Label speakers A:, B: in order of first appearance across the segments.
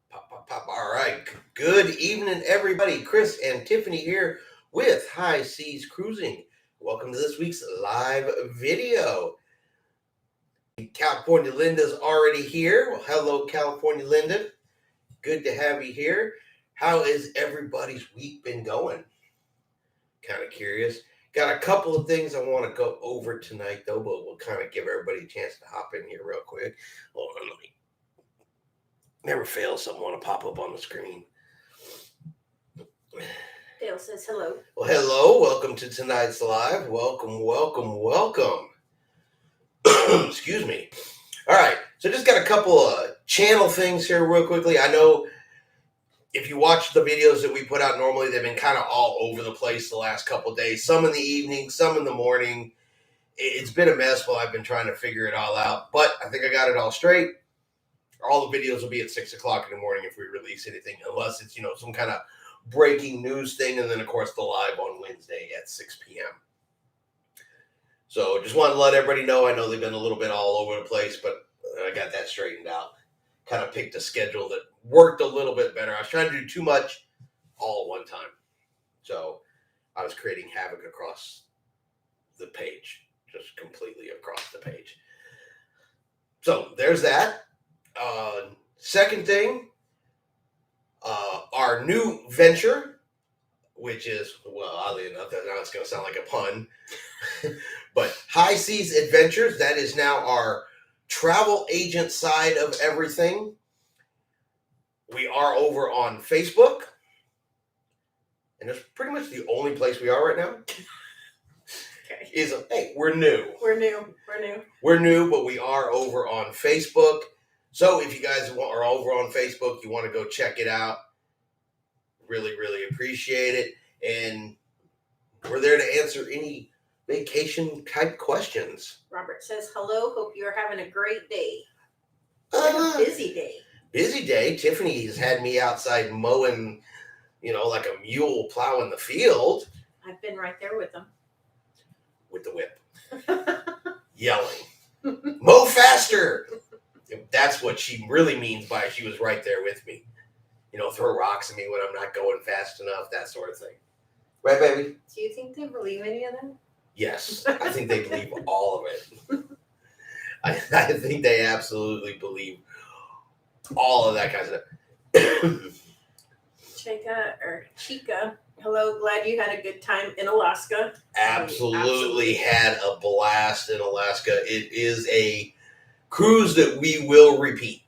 A: Pop. All right. Good evening, everybody. Chris and Tiffany here with High Seas Cruising. Welcome to this week's live video. California Linda's already here. Well, hello, California Linda. Good to have you here. How is everybody's week been going? Kind of curious. Got a couple of things I want to go over tonight, though, but we'll kind of give everybody a chance to hop in here real quick. Hold on, let me. Never fails, something want to pop up on the screen.
B: Dale says hello.
A: Well, hello. Welcome to tonight's live. Welcome. Excuse me. All right. So just got a couple of channel things here real quickly. I know if you watch the videos that we put out normally, they've been kind of all over the place the last couple of days. Some in the evening, some in the morning. It's been a mess while I've been trying to figure it all out. But I think I got it all straight. All the videos will be at 6 o'clock in the morning if we release anything, unless it's, some kind of breaking news thing. And then, of course, the live on Wednesday at 6 p.m. So just wanted to let everybody know. I know they've been a little bit all over the place, but I got that straightened out. Kind of picked a schedule that worked a little bit better. I was trying to do too much all at one time. So I was creating havoc across the page, just completely across the page. So there's that. Second thing, our new venture, which is, well, oddly enough, now it's going to sound like a pun, but High Seas Adventures, that is now our travel agent side of everything. We are over on Facebook, and that's pretty much the only place we are right now.
B: Okay.
A: Hey, we're new. We're new, but we are over on Facebook. So if you guys are over on Facebook, you want to go check it out. Really, really appreciate it. And we're there to answer any vacation type questions.
B: Robert says hello. Hope you're having a great day. A busy day.
A: Busy day. Tiffany has had me outside mowing, like a mule plowing the field.
B: I've been right there with them.
A: With the whip. Yelling. Mow faster! That's what she really means by she was right there with me. Throw rocks at me when I'm not going fast enough, that sort of thing. Right, baby?
B: Do you think they believe any of that?
A: Yes, I think they believe all of it. I think they absolutely believe all of that kind of
B: stuff. Chica, hello. Glad you had a good time in Alaska.
A: Absolutely had a blast in Alaska. It is a cruise that we will repeat.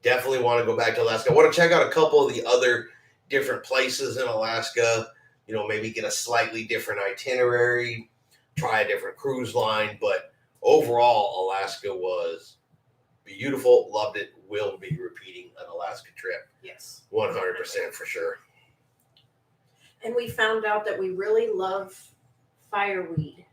A: Definitely want to go back to Alaska. I want to check out a couple of the other different places in Alaska. Maybe get a slightly different itinerary, try a different cruise line. But overall, Alaska was beautiful. Loved it. Will be repeating an Alaska trip.
B: Yes.
A: 100% for sure.
B: And we found out that we really love fireweed.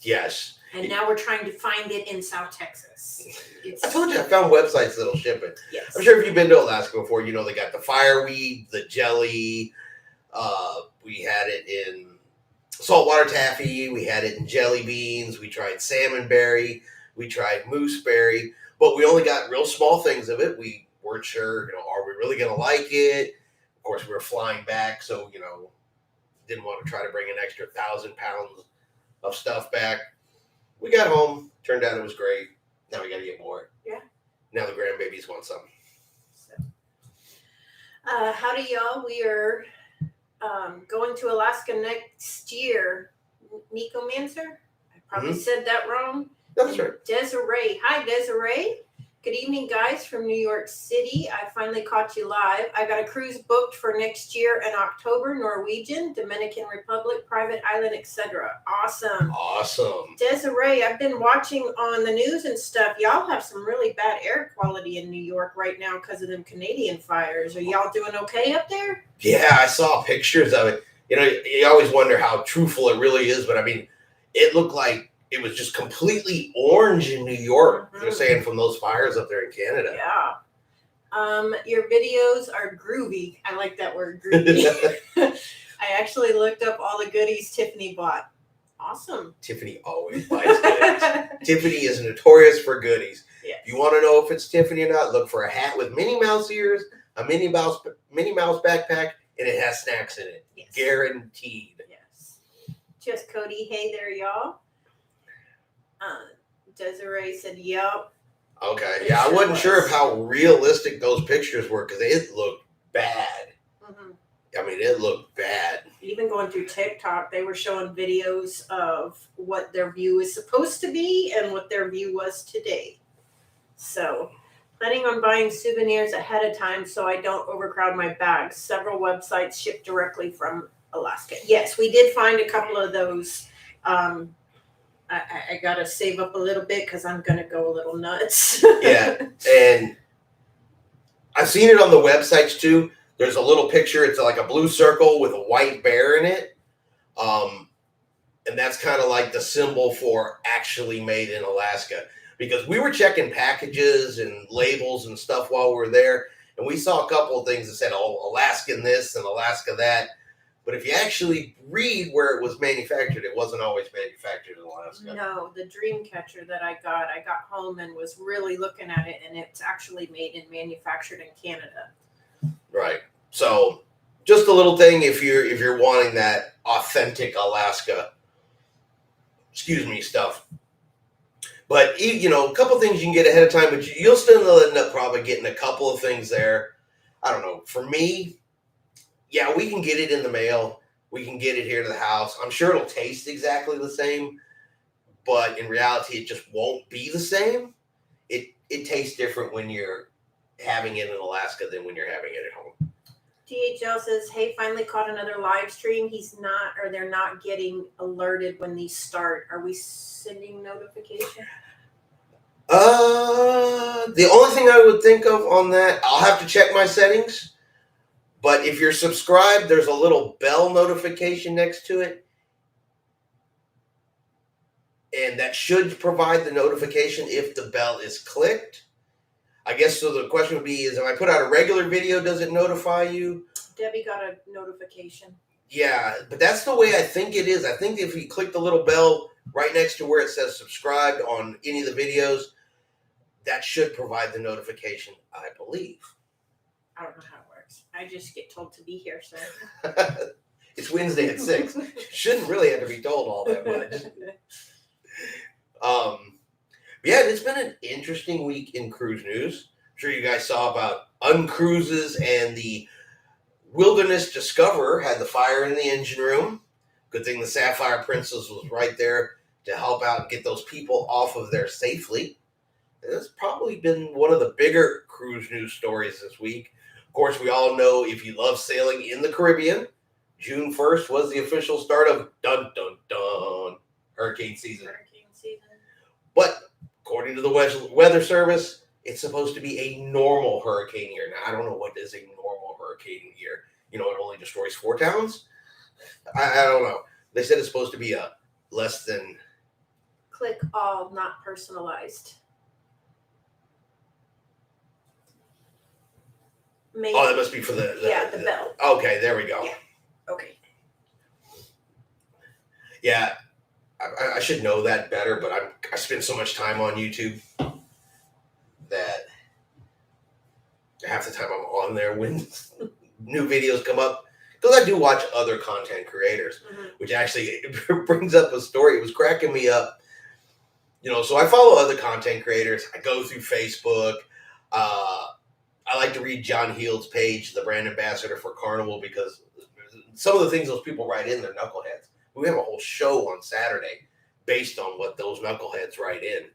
A: Yes.
B: And now we're trying to find it in South Texas.
A: I told you I found websites that'll ship it.
B: Yes.
A: I'm sure if you've been to Alaska before, they got the fireweed, the jelly. We had it in saltwater taffy. We had it in jelly beans. We tried salmonberry. We tried mooseberry. But we only got real small things of it. We weren't sure, are we really going to like it? Of course, we were flying back, so, didn't want to try to bring an extra 1,000 pounds of stuff back. We got home. Turned out it was great. Now we got to get more.
B: Yeah.
A: Now the grandbabies want some.
B: So, howdy, y'all. We are going to Alaska next year. Nico Manser? I probably said that wrong.
A: That's right.
B: Desiree. Hi, Desiree. Good evening, guys, from New York City. I finally caught you live. I got a cruise booked for next year in October, Norwegian, Dominican Republic, private island, etc. Awesome. Desiree, I've been watching on the news and stuff. Y'all have some really bad air quality in New York right now because of them Canadian fires. Are y'all doing okay up there?
A: Yeah, I saw pictures of it. You always wonder how truthful it really is, but I mean, it looked like it was just completely orange in New York. They're saying from those fires up there in Canada.
B: Yeah. Your videos are groovy. I like that word, groovy. I actually looked up all the goodies Tiffany bought. Awesome.
A: Tiffany always buys goodies. Tiffany is notorious for goodies.
B: Yes.
A: If you want to know if it's Tiffany or not, look for a hat with Minnie Mouse ears, a Minnie Mouse backpack, and it has snacks in it.
B: Yes.
A: Guaranteed.
B: Yes. Just Cody, hey there, y'all. Desiree said, yep.
A: Okay. Yeah, I wasn't sure of how realistic those pictures were because it looked bad. Mm-hmm. I mean, it looked bad.
B: Even going through TikTok, they were showing videos of what their view is supposed to be and what their view was today. So, planning on buying souvenirs ahead of time so I don't overcrowd my bags. Several websites ship directly from Alaska. Yes, we did find a couple of those. I got to save up a little bit because I'm going to go a little nuts.
A: Yeah, and I've seen it on the websites too. There's a little picture. It's like a blue circle with a white bear in it. And that's kind of like the symbol for actually made in Alaska. Because we were checking packages and labels and stuff while we were there. And we saw a couple of things that said, oh, Alaskan this and Alaska that. But if you actually read where it was manufactured, it wasn't always manufactured in Alaska.
B: No, the dream catcher that I got home and was really looking at it, and it's actually made and manufactured in Canada.
A: Right. So just a little thing if you're wanting that authentic Alaska, stuff. But, a couple things you can get ahead of time, but you'll still end up probably getting a couple of things there. I don't know. For me, yeah, we can get it in the mail. We can get it here to the house. I'm sure it'll taste exactly the same, but in reality, it just won't be the same. It tastes different when you're having it in Alaska than when you're having it at home.
B: DHL says, hey, finally caught another live stream. They're not getting alerted when these start. Are we sending notification?
A: The only thing I would think of on that, I'll have to check my settings. But if you're subscribed, there's a little bell notification next to it. And that should provide the notification if the bell is clicked. I guess so the question would be is if I put out a regular video, does it notify you?
B: Debbie got a notification.
A: Yeah, but that's the way I think it is. I think if you click the little bell right next to where it says subscribed on any of the videos, that should provide the notification, I believe.
B: I don't know how it works. I just get told to be here, so.
A: It's Wednesday at 6. Shouldn't really have to be told all that much. Yeah, it's been an interesting week in cruise news. I'm sure you guys saw about uncruises and the Wilderness Discoverer had the fire in the engine room. Good thing the Sapphire Princess was right there to help out and get those people off of there safely. It's probably been one of the bigger cruise news stories this week. Of course, we all know if you love sailing in the Caribbean, June 1st was the official start of hurricane season. But according to the Weather Service, it's supposed to be a normal hurricane year. Now, I don't know what is a normal hurricane year. It only destroys 4 towns? I don't know. They said it's supposed to be a less than...
B: Click all, not personalized.
A: Maybe. Oh, that must be for the
B: bell.
A: Okay, there we go.
B: Yeah. Okay.
A: Yeah, I should know that better, but I spend so much time on YouTube that half the time I'm on there when new videos come up. Because I do watch other content creators, which actually brings up a story. It was cracking me up. So I follow other content creators. I go through Facebook. I like to read John Heald's page, the brand ambassador for Carnival, because some of the things those people write in, they're knuckleheads. We have a whole show on Saturday based on what those knuckleheads write in.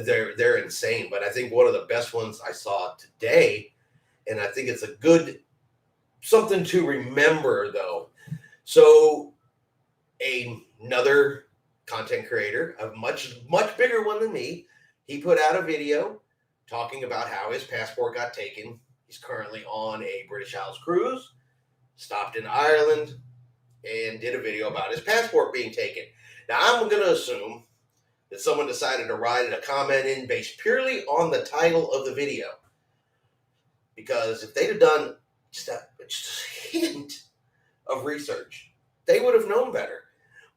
A: They're insane. But I think one of the best ones I saw today, and I think it's a good something to remember, though. So another content creator, a much bigger one than me, he put out a video talking about how his passport got taken. He's currently on a British Isles cruise, stopped in Ireland, and did a video about his passport being taken. Now, I'm going to assume that someone decided to write a comment in based purely on the title of the video. Because if they'd have done just a hint of research, they would have known better.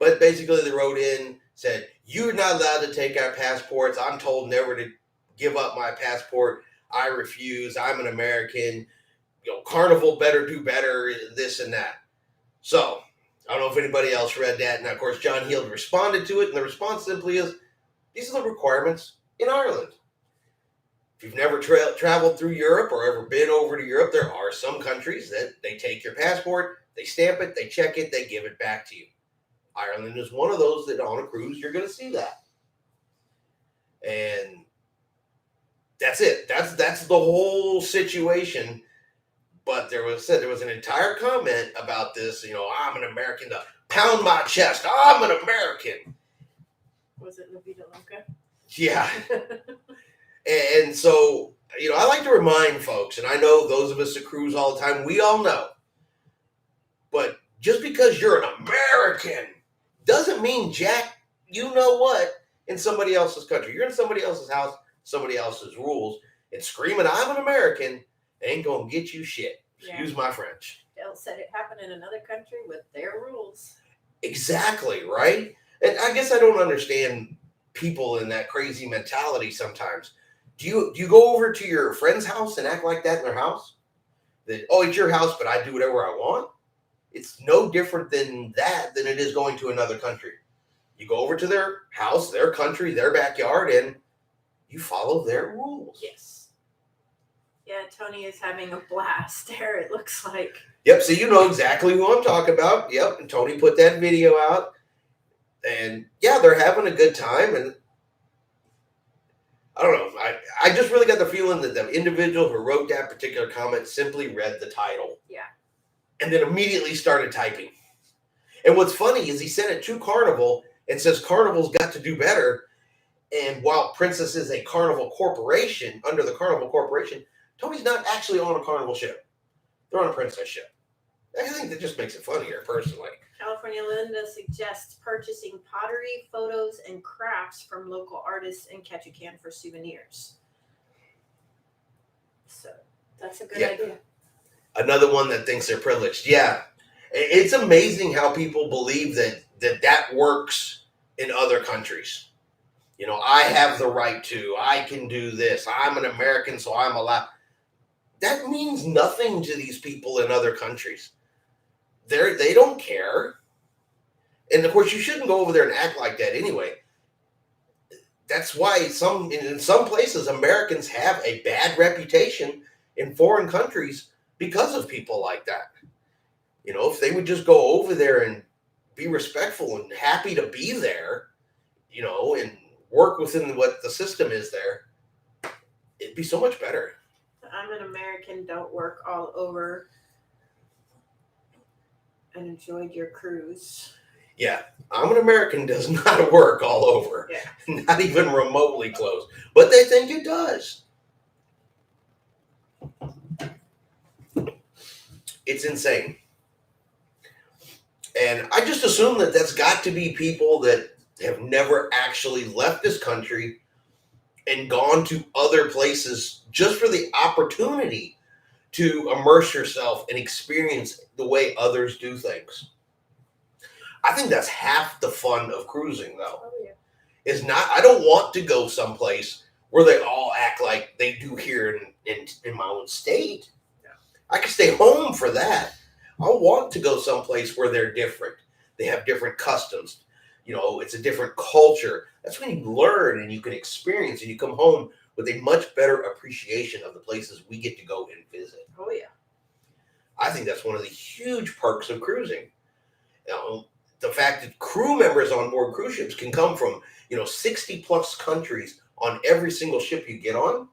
A: But basically, they wrote in, said, "You're not allowed to take our passports. I'm told never to give up my passport. I refuse. I'm an American. Carnival better do better, this and that." So, I don't know if anybody else read that. And of course, John Heald responded to it. And the response simply is, these are the requirements in Ireland. If you've never traveled through Europe or ever been over to Europe, there are some countries that they take your passport, they stamp it, they check it, they give it back to you. Ireland is one of those that on a cruise, you're going to see that. And that's it. That's the whole situation. But there was an entire comment about this. I'm an American. To pound my chest. I'm an American.
B: Was it La Vida Loca?
A: Yeah. And so, I like to remind folks, and I know those of us that cruise all the time, we all know. But just because you're an American doesn't mean jack, in somebody else's country. You're in somebody else's house, somebody else's rules, and screaming, "I'm an American," ain't gonna get you shit. Excuse my French.
B: They'll said it happened in another country with their rules.
A: Exactly, right? And I guess I don't understand people in that crazy mentality sometimes. Do you go over to your friend's house and act like that in their house? That, oh, it's your house, but I do whatever I want? It's no different than it is going to another country. You go over to their house, their country, their backyard, and you follow their rules.
B: Yes. Yeah, Tony is having a blast there, it looks like.
A: Yep, so you know exactly who I'm talking about. Yep, and Tony put that video out. And yeah, they're having a good time. And I don't know. I just really got the feeling that the individual who wrote that particular comment simply read the title.
B: Yeah.
A: And then immediately started typing. And what's funny is he sent it to Carnival and says Carnival's got to do better. And while Princess is a Carnival corporation, under the Carnival Corporation, Tony's not actually on a Carnival ship. They're on a Princess ship. I think that just makes it funnier, personally.
B: California Linda suggests purchasing pottery, photos, and crafts from local artists and catch a can for souvenirs. So that's a good idea.
A: Another one that thinks they're privileged. Yeah. It's amazing how people believe that works in other countries. I have the right to. I can do this. I'm an American, so I'm allowed. That means nothing to these people in other countries. They don't care. And of course, you shouldn't go over there and act like that anyway. That's why in some places, Americans have a bad reputation in foreign countries because of people like that. If they would just go over there and be respectful and happy to be there, and work within what the system is there, it'd be so much better.
B: I'm an American, don't work all over, and enjoyed your cruise.
A: Yeah, I'm an American does not work all over.
B: Yeah.
A: Not even remotely close. But they think it does. It's insane. And I just assume that that's got to be people that have never actually left this country and gone to other places just for the opportunity to immerse yourself and experience the way others do things. I think that's half the fun of cruising, though.
B: Oh, yeah.
A: I don't want to go someplace where they all act like they do here in my own state.
B: Yeah.
A: I can stay home for that. I want to go someplace where they're different. They have different customs. It's a different culture. That's when you learn and you can experience, and you come home with a much better appreciation of the places we get to go and visit.
B: Oh, yeah.
A: I think that's one of the huge perks of cruising. The fact that crew members on board cruise ships can come from, 60 plus countries on every single ship you get on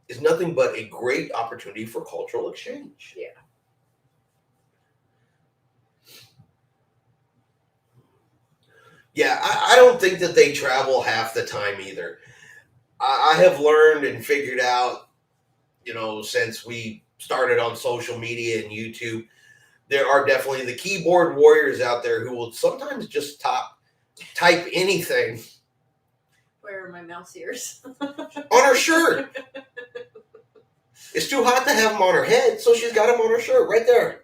A: is nothing but a great opportunity for cultural exchange.
B: Yeah.
A: Yeah, I don't think that they travel half the time either. I have learned and figured out, since we started on social media and YouTube, there are definitely the keyboard warriors out there who will sometimes just type anything.
B: Where are my mouse ears?
A: On her shirt. It's too hot to have them on her head, so she's got them on her shirt right there.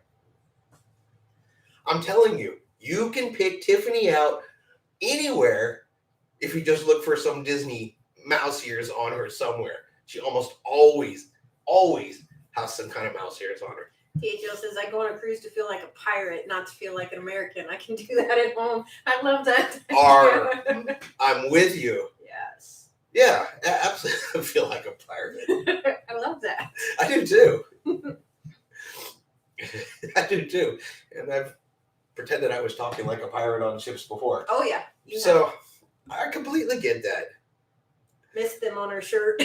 A: I'm telling you, You can pick Tiffany out anywhere if you just look for some Disney mouse ears on her somewhere. She almost always has some kind of mouse ears on her.
B: THL says, I go on a cruise to feel like a pirate, not to feel like an American. I can do that at home. I love that.
A: I'm with you.
B: Yes.
A: Yeah, absolutely. I feel like a pirate.
B: I love that.
A: I do too. I do too. And I've pretended I was talking like a pirate on ships before.
B: Oh, yeah.
A: So I completely get that.
B: Missed them on her shirt.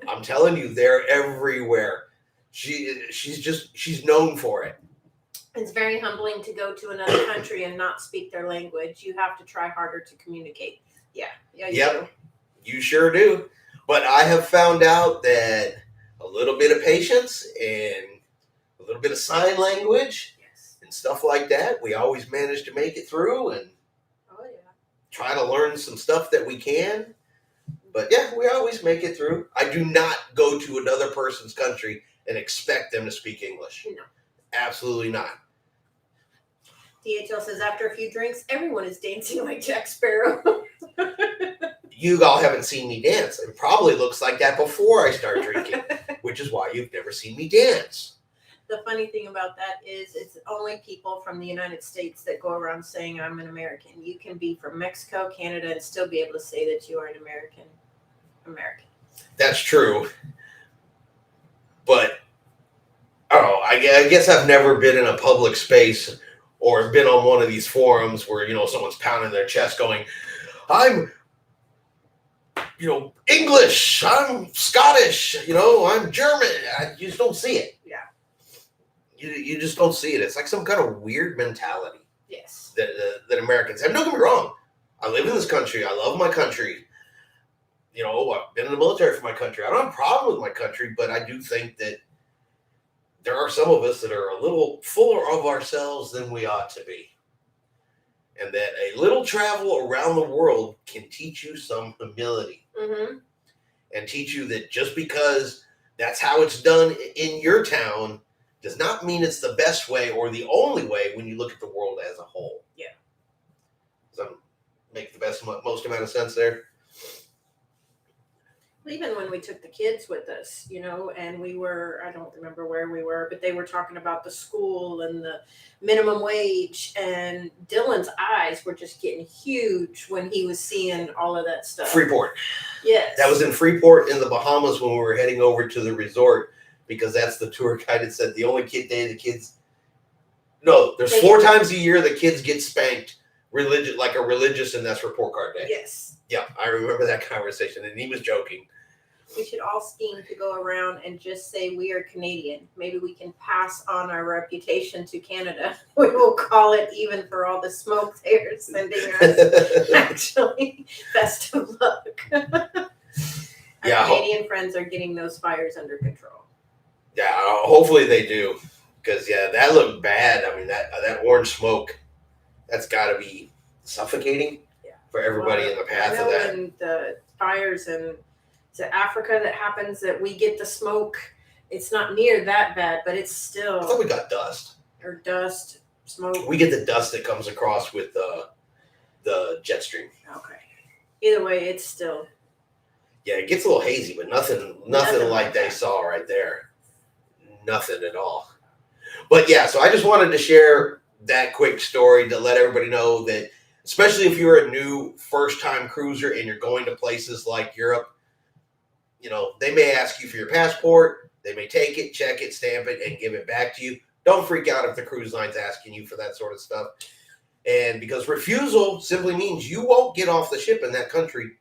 A: I'm telling you, they're everywhere. She's known for it.
B: It's very humbling to go to another country and not speak their language. You have to try harder to communicate. Yeah.
A: Yep. You sure do. But I have found out that a little bit of patience and a little bit of sign language and stuff like that, we always manage to make it through and try to learn some stuff that we can. But yeah, we always make it through. I do not go to another person's country and expect them to speak English.
B: No.
A: Absolutely not.
B: DHL says, after a few drinks, everyone is dancing like Jack Sparrow.
A: You all haven't seen me dance. It probably looks like that before I start drinking, which is why you've never seen me dance.
B: The funny thing about that is it's only people from the United States that go around saying I'm an American. You can be from Mexico, Canada, and still be able to say that you are an American. That's
A: true. But, I guess I've never been in a public space or been on one of these forums where, someone's pounding their chest going, I'm, English, I'm Scottish, I'm German. You just don't see it.
B: Yeah.
A: You just don't see it. It's like some kind of weird mentality.
B: Yes.
A: That Americans have. Don't get me wrong. I live in this country. I love my country. I've been in the military for my country. I don't have a problem with my country, but I do think that there are some of us that are a little fuller of ourselves than we ought to be. And that a little travel around the world can teach you some humility.
B: Mm-hmm.
A: And teach you that just because that's how it's done in your town does not mean it's the best way or the only way when you look at the world as a whole.
B: Yeah.
A: Does that make the most amount of sense there?
B: Even when we took the kids with us, and we were, I don't remember where we were, but they were talking about the school and the minimum wage, and Dylan's eyes were just getting huge when he was seeing all of that stuff.
A: Freeport.
B: Yes.
A: That was in Freeport in the Bahamas when we were heading over to the resort, because that's the tour guide that said the only day the kids, there's 4 times a year the kids get spanked, like a religious, and that's report card day.
B: Yes.
A: Yeah, I remember that conversation, and he was joking.
B: We should all scheme to go around and just say we are Canadian. Maybe we can pass on our reputation to Canada. We will call it, even for all the smoke they're sending us. Actually, best of luck. Our Canadian friends are getting those fires under control.
A: Yeah, hopefully they do. Because, that looked bad. I mean, that orange smoke, that's got to be suffocating for everybody in the path of that.
B: And the fires in Africa that happens, that we get the smoke. It's not near that bad, but it's still.
A: I thought we got dust.
B: Or dust, smoke.
A: We get the dust that comes across with the jet stream.
B: Okay. Either way, it's still.
A: Yeah, it gets a little hazy, but nothing like they saw right there. Nothing at all. But so I just wanted to share that quick story to let everybody know that, especially if you're a new first-time cruiser and you're going to places like Europe, they may ask you for your passport. They may take it, check it, stamp it, and give it back to you. Don't freak out if the cruise line's asking you for that sort of stuff. And because refusal simply means you won't get off the ship in that country,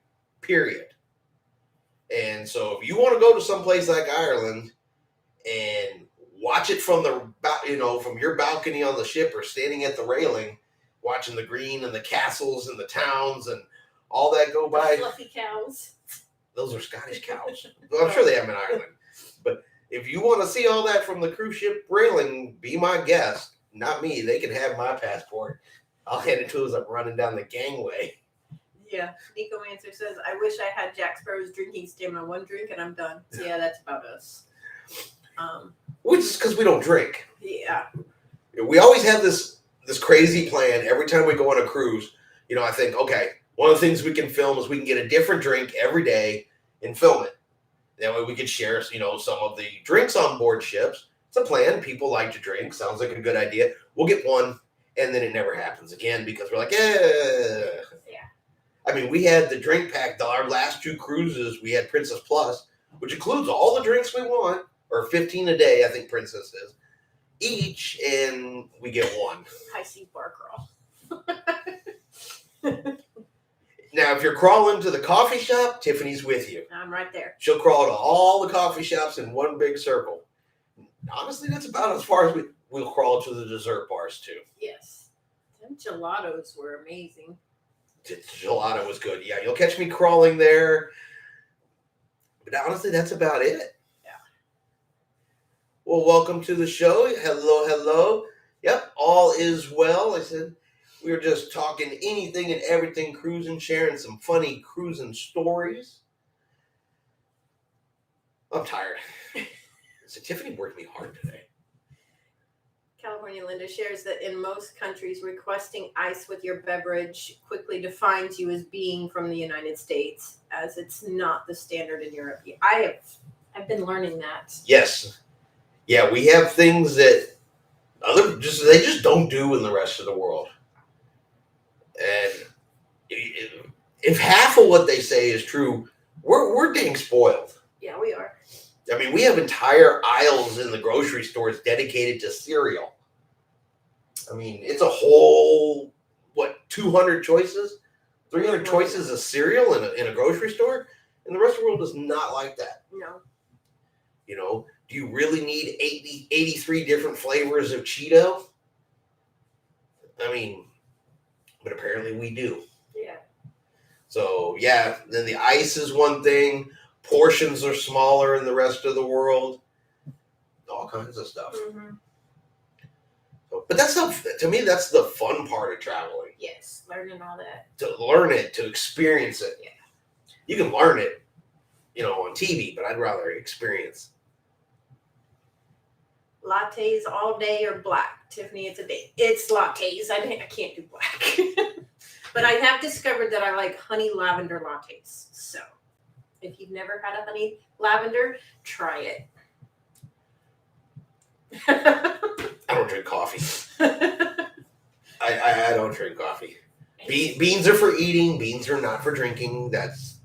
A: period. And so if you want to go to some place like Ireland and watch it from from your balcony on the ship or standing at the railing, watching the green and the castles and the towns and all that go by.
B: The fluffy cows.
A: Those are Scottish cows. Well, I'm sure they have them in Ireland. But if you want to see all that from the cruise ship railing, be my guest. Not me. They can have my passport. I'll hand it to them as I'm running down the gangway.
B: Yeah. Nico Answer says, I wish I had Jack Sparrow's drinking stamina. 1 drink and I'm done. So that's about us.
A: Which is because we don't drink.
B: Yeah.
A: We always have this this crazy plan. Every time we go on a cruise, I think, okay, one of the things we can film is we can get a different drink every day and film it. That way we could share, some of the drinks on board ships. It's a plan. People like to drink. Sounds like a good idea. We'll get one, and then it never happens again because we're like,
B: Yeah.
A: I mean, we had the drink pack. Our last 2 cruises, we had Princess Plus, which includes all the drinks we want, or 15 a day, I think Princess is, each, and we get one.
B: High Sea bar crawl.
A: Now, if you're crawling to the coffee shop, Tiffany's with you.
B: I'm right there.
A: She'll crawl to all the coffee shops in one big circle. Honestly, that's about as far as we'll crawl to the dessert bars, too.
B: Yes. Them gelatos were amazing.
A: The gelato was good. Yeah, you'll catch me crawling there. But honestly, that's about it.
B: Yeah.
A: Well, welcome to the show. Hello, hello. Yep, all is well. I said we were just talking anything and everything cruising, sharing some funny cruising stories. I'm tired. So Tiffany worked me hard today.
B: California Linda shares that in most countries, requesting ice with your beverage quickly defines you as being from the United States, as it's not the standard in Europe. I've been learning that.
A: Yes. Yeah, we have things that they just don't do in the rest of the world. And if half of what they say is true, we're dang spoiled.
B: Yeah, we are.
A: I mean, we have entire aisles in the grocery stores dedicated to cereal. I mean, it's a whole, 200 choices? 300 choices of cereal in a grocery store? And the rest of the world does not like that.
B: No.
A: Do you really need 83 different flavors of Cheeto? I mean, but apparently we do.
B: Yeah. So,
A: yeah, then the ice is one thing. Portions are smaller in the rest of the world. All kinds of stuff.
B: Mm-hmm.
A: But to me, that's the fun part of traveling.
B: Yes, learning all that.
A: To learn it, to experience it.
B: Yeah.
A: You can learn it, on TV, but I'd rather experience.
B: Lattes all day or black? Tiffany, it's a day. It's lattes. I can't do black. But I have discovered that I like honey lavender lattes. So if you've never had a honey lavender, try it.
A: I don't drink coffee. I don't drink coffee. Beans are for eating. Beans are not for drinking. That's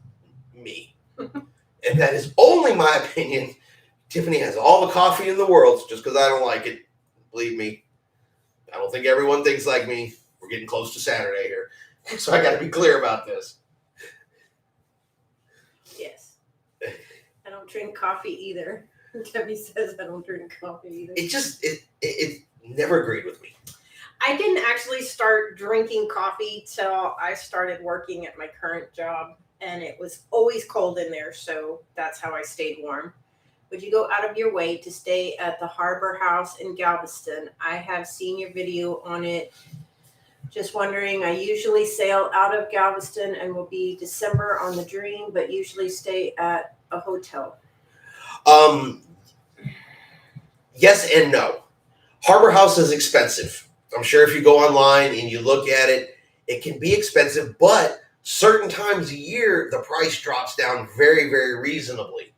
A: me. And that is only my opinion. Tiffany has all the coffee in the world just because I don't like it. Believe me. I don't think everyone thinks like me. We're getting close to Saturday here. So I got to be clear about this.
B: Yes. I don't drink coffee either. Debbie says I don't drink coffee either.
A: It never agreed with me.
B: I didn't actually start drinking coffee till I started working at my current job, and it was always cold in there, so that's how I stayed warm. Would you go out of your way to stay at the Harbor House in Galveston? I have seen your video on it. Just wondering, I usually sail out of Galveston and will be December on the Dream, but usually stay at a hotel.
A: Yes and no. Harbor House is expensive. I'm sure if you go online and you look at it, it can be expensive, but certain times a year, the price drops down very, very reasonably.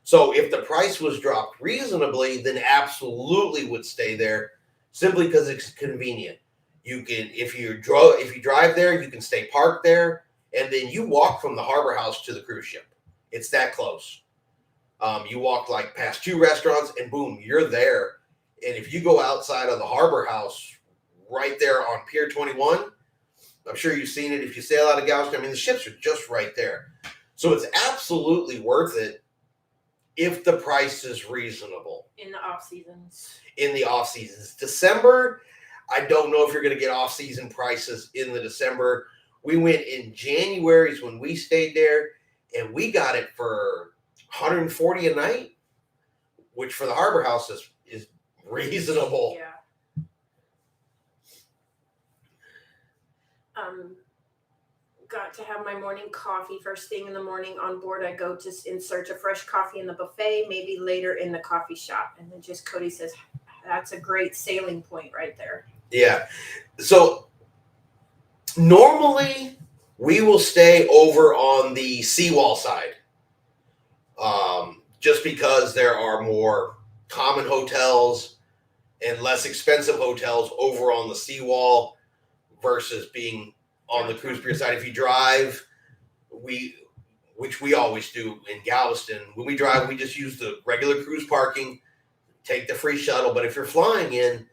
A: So if the price was dropped reasonably, then absolutely would stay there simply because it's convenient. You can, if you drive there, you can stay parked there, and then you walk from the Harbor House to the cruise ship. It's that close. You walk like past 2 restaurants, and boom, you're there. And if you go outside of the Harbor House, right there on Pier 21, I'm sure you've seen it if you sail out of Galveston. I mean, the ships are just right there. So it's absolutely worth it if the price is reasonable.
B: In the off seasons.
A: In the off seasons. December, I don't know if you're going to get off-season prices in the December. We went in January is when we stayed there, and we got it for $140 a night, which for the Harbor House is reasonable.
B: Yeah. Got to have my morning coffee first thing in the morning on board. I go just in search of fresh coffee in the buffet, maybe later in the coffee shop. And then just Cody says, that's a great sailing point right there.
A: Yeah. So normally we will stay over on the seawall side, just because there are more common hotels and less expensive hotels over on the seawall versus being on the cruise pier side. If you drive, we which we always do in Galveston, when we drive, we just use the regular cruise parking, take the free shuttle. But if you're flying in,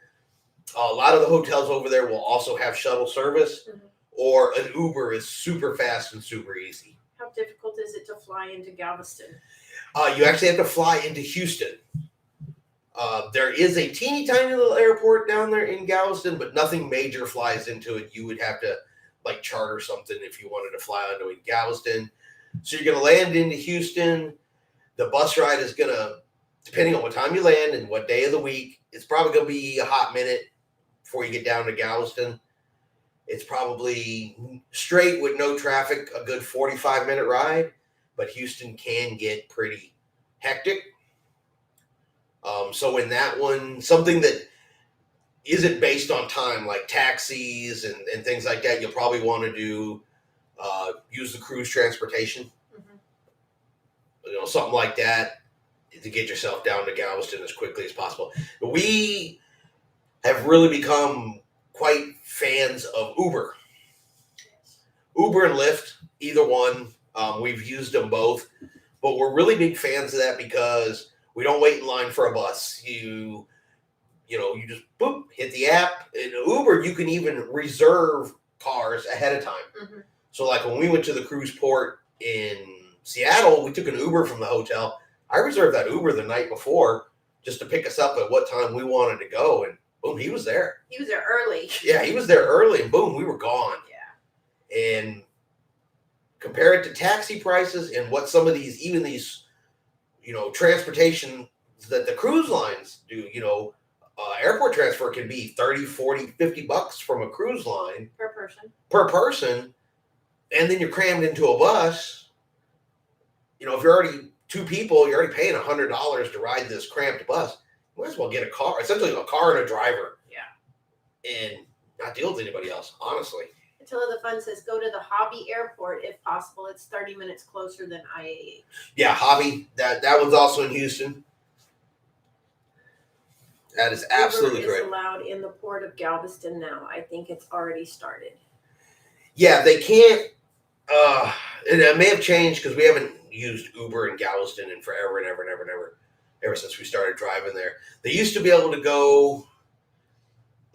A: a lot of the hotels over there will also have shuttle service, or an Uber is super fast and super easy.
B: How difficult is it to fly into Galveston?
A: You actually have to fly into Houston. There is a teeny tiny little airport down there in Galveston, but nothing major flies into it. You would have to like charter something if you wanted to fly onto Galveston. So you're going to land into Houston. The bus ride is going to, depending on what time you land and what day of the week, it's probably going to be a hot minute before you get down to Galveston. It's probably straight with no traffic, a good 45-minute ride, but Houston can get pretty hectic. So in that one, something that isn't based on time, like taxis and things like that, you'll probably want to do use the cruise transportation. Something like that to get yourself down to Galveston as quickly as possible. We have really become quite fans of Uber. Uber and Lyft, either one. We've used them both, but we're really big fans of that because we don't wait in line for a bus. You just boop, hit the app. In Uber, you can even reserve cars ahead of time. So like when we went to the cruise port in Seattle, we took an Uber from the hotel. I reserved that Uber the night before just to pick us up at what time we wanted to go, and boom, he was there.
B: He was there early.
A: Yeah, he was there early, and boom, we were gone. Yeah. And compare it to taxi prices and what some of these, even these, transportation that the cruise lines do, airport transfer can be 30, 40, 50 bucks from a cruise line. Per person. And then you're crammed into a bus. If you're already two people, you're already paying $100 to ride this cramped bus. You might as well get a car, essentially a car and a driver. Yeah. And not deal with anybody else, honestly.
B: Attila the Fun says, go to the Hobby Airport if possible. It's 30 minutes closer than IAH.
A: Yeah, Hobby. That one's also in Houston. That is absolutely correct.
B: Uber is allowed in the port of Galveston now. I think it's already started.
A: Yeah, they can't. It may have changed because we haven't used Uber in Galveston in forever and ever and ever and ever. Ever since we started driving there, they used to be able to go.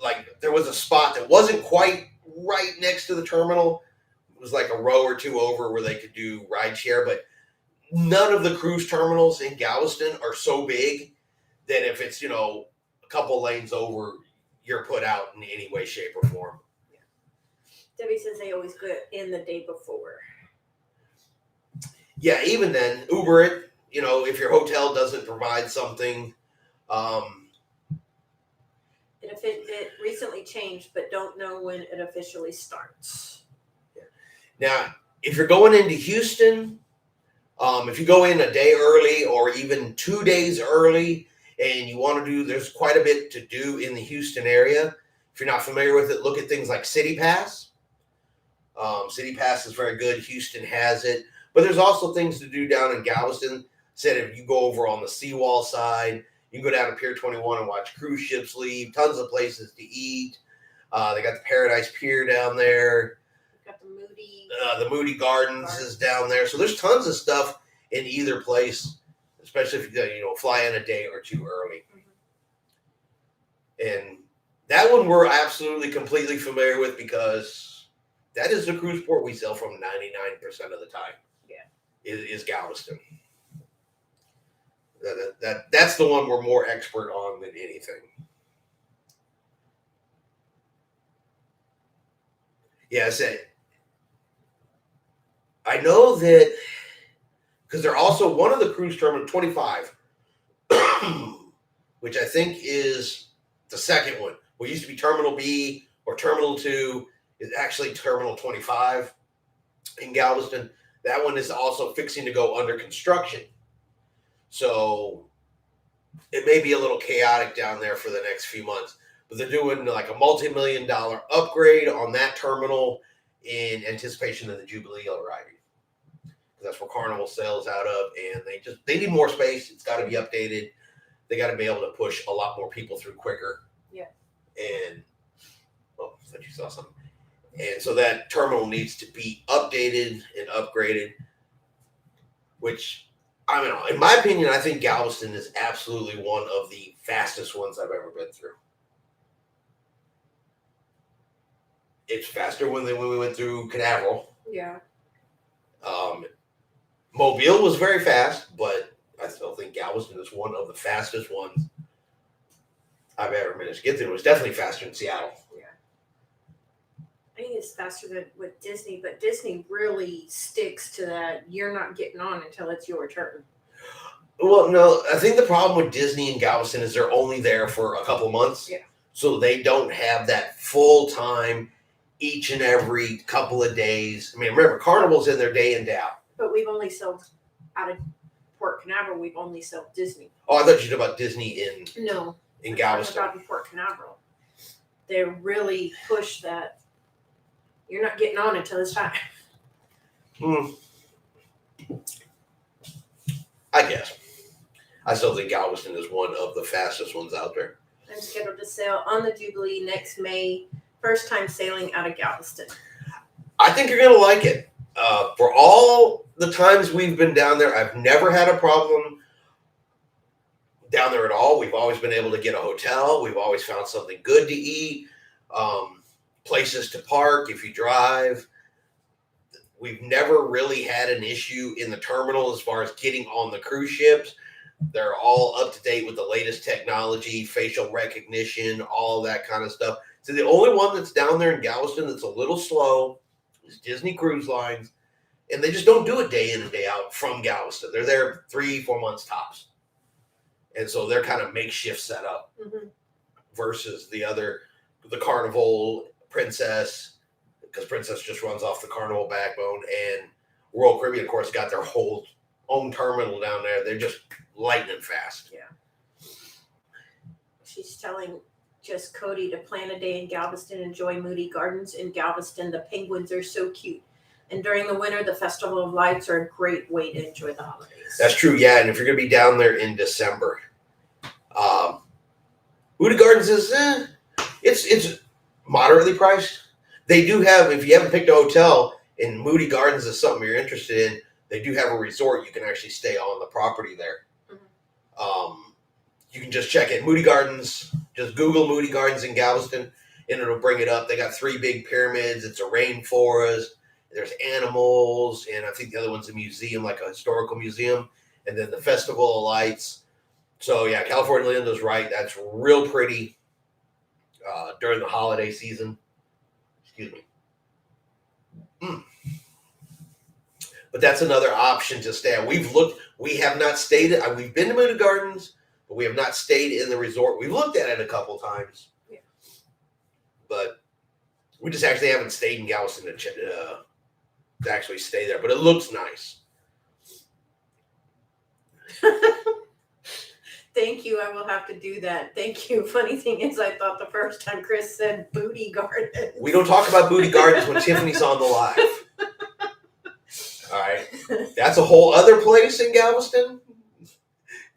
A: Like there was a spot that wasn't quite right next to the terminal. It was like a row or two over where they could do ride share, but none of the cruise terminals in Galveston are so big that if it's a couple lanes over, you're put out in any way, shape, or form.
B: Yeah. Debbie says they always go in the day before.
A: Yeah, even then, Uber it. If your hotel doesn't provide something.
B: It recently changed, but don't know when it officially starts.
A: Yeah. Now, if you're going into Houston, if you go in a day early or even 2 days early, and you want to do, there's quite a bit to do in the Houston area. If you're not familiar with it, look at things like City Pass. City Pass is very good. Houston has it. But there's also things to do down in Galveston. Said if you go over on the seawall side, you can go down to Pier 21 and watch cruise ships leave. Tons of places to eat. They got the Paradise Pier down there.
B: Got
A: the Moody Gardens is down there. So there's tons of stuff in either place, especially if you fly in a day or two early. And that one we're absolutely completely familiar with because that is the cruise port we sail from 99% of the time. Yeah, is Galveston. That's the one we're more expert on than anything. Yeah, I know that because they're also one of the cruise terminal 25, which I think is the second one. What used to be Terminal B or Terminal 2 is actually Terminal 25 in Galveston. That one is also fixing to go under construction. So it may be a little chaotic down there for the next few months. but they're doing like a multi-million-dollar upgrade on that terminal in anticipation of the Jubilee arriving. That's where Carnival sails out of, and they need more space. It's got to be updated. They got to be able to push a lot more people through quicker.
B: Yeah.
A: And I thought you saw something. And so that terminal needs to be updated and upgraded, which, I mean, in my opinion, I think Galveston is absolutely one of the fastest ones I've ever been through. It's faster when we went through Canaveral.
B: Yeah.
A: Mobile was very fast, but I still think Galveston is one of the fastest ones I've ever managed to get through. It was definitely faster than Seattle.
B: Yeah. I think it's faster than with Disney, but Disney really sticks to that. You're not getting on until it's your turn.
A: Well, no, I think the problem with Disney and Galveston is they're only there for a couple months.
B: Yeah.
A: So they don't have that full time each and every couple of days. I mean, remember, Carnival's in there day in, day out.
B: But we've only sold out of Port Canaveral. We've only sold Disney.
A: Oh, I thought you talked about Disney in Galveston.
B: About in Port Canaveral. They really push that. You're not getting on until it's time.
A: I guess. I still think Galveston is one of the fastest ones out there.
B: I'm scheduled to sail on the Jubilee next May. First time sailing out of Galveston.
A: I think you're going to like it. For all the times we've been down there, I've never had a problem down there at all. We've always been able to get a hotel. We've always found something good to eat, places to park if you drive. We've never really had an issue in the terminal as far as getting on the cruise ships. They're all up to date with the latest technology, facial recognition, all that kind of stuff. So the only one that's down there in Galveston that's a little slow is Disney Cruise Lines, and they just don't do it day in and day out from Galveston. They're there 3-4 months tops, and so they're kind of makeshift setup versus the Carnival, Princess, because Princess just runs off the Carnival backbone, and Royal Caribbean, of course, got their whole own terminal down there. They're just lightning fast.
B: Yeah. She's telling just Cody to plan a day in Galveston, enjoy Moody Gardens in Galveston. The penguins are so cute. And during the winter, the Festival of Lights are a great way to enjoy the holidays.
A: That's true, yeah. And if you're going to be down there in December, Moody Gardens is, it's moderately priced. They do have, if you haven't picked a hotel and Moody Gardens is something you're interested in, they do have a resort. You can actually stay on the property there. You can just check it. Moody Gardens, just Google Moody Gardens in Galveston, and it'll bring it up. They got 3 big pyramids. It's a rainforest. There's animals, and I think the other one's a museum, like a historical museum, and then the Festival of Lights. So, yeah, California Linda's right. That's real pretty during the holiday season. Excuse me. But that's another option to stay at. We have not stayed. We've been to Moody Gardens, but we have not stayed in the resort. We've looked at it a couple times.
B: Yeah.
A: But we just actually haven't stayed in Galveston to actually stay there. But it looks nice.
B: Thank you. I will have to do that. Thank you. Funny thing is, I thought the first time Chris said Booty Gardens.
A: We don't talk about Booty Gardens when Tiffany's on the live. All right. That's a whole other place in Galveston.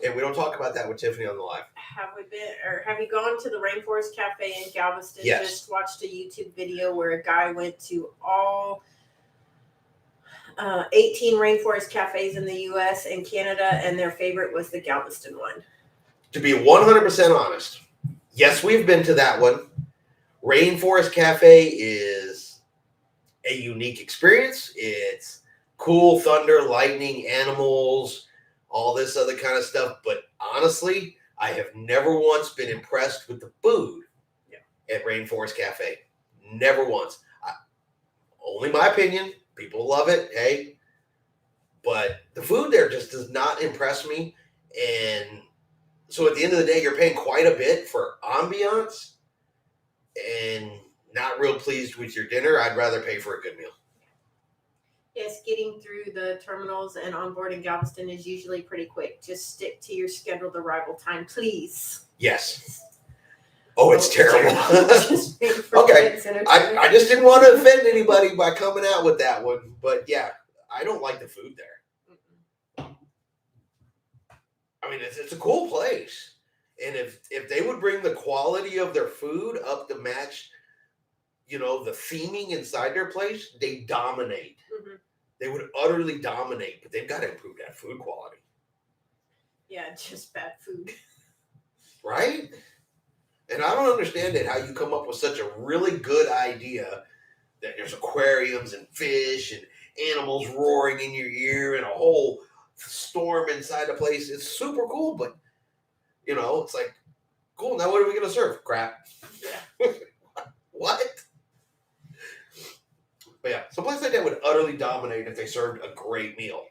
A: And we don't talk about that with Tiffany on the live.
B: Have you gone to the Rainforest Cafe in Galveston?
A: Yes.
B: Just watched a YouTube video where a guy went to all 18 rainforest cafes in the U.S. and Canada, and their favorite was the Galveston one.
A: To be 100% honest, yes, we've been to that one. Rainforest Cafe is a unique experience. It's cool, thunder, lightning, animals, all this other kind of stuff. But honestly, I have never once been impressed with the food at Rainforest Cafe. Never once. Only my opinion. People love it, hey. But the food there just does not impress me. And so at the end of the day, you're paying quite a bit for ambiance and not real pleased with your dinner. I'd rather pay for a good meal.
B: Yes, getting through the terminals and on board in Galveston is usually pretty quick. Just stick to your scheduled arrival time, please.
A: Yes. Oh, it's terrible.
B: Just made for
A: Okay.
B: kids and
A: I just didn't want to offend anybody by coming out with that one. But yeah, I don't like the food there. I mean, it's a cool place. And if they would bring the quality of their food up to match, the theming inside their place, they dominate.
B: Mm-hmm.
A: They would utterly dominate, but they've got to improve that food quality.
B: Yeah, just bad food.
A: Right? And I don't understand it, how you come up with such a really good idea that there's aquariums and fish and animals roaring in your ear and a whole storm inside the place. It's super cool, but, it's like, cool, now what are we going to serve? Crap.
B: Yeah.
A: What? But yeah, someplace like that would utterly dominate if they served a great meal.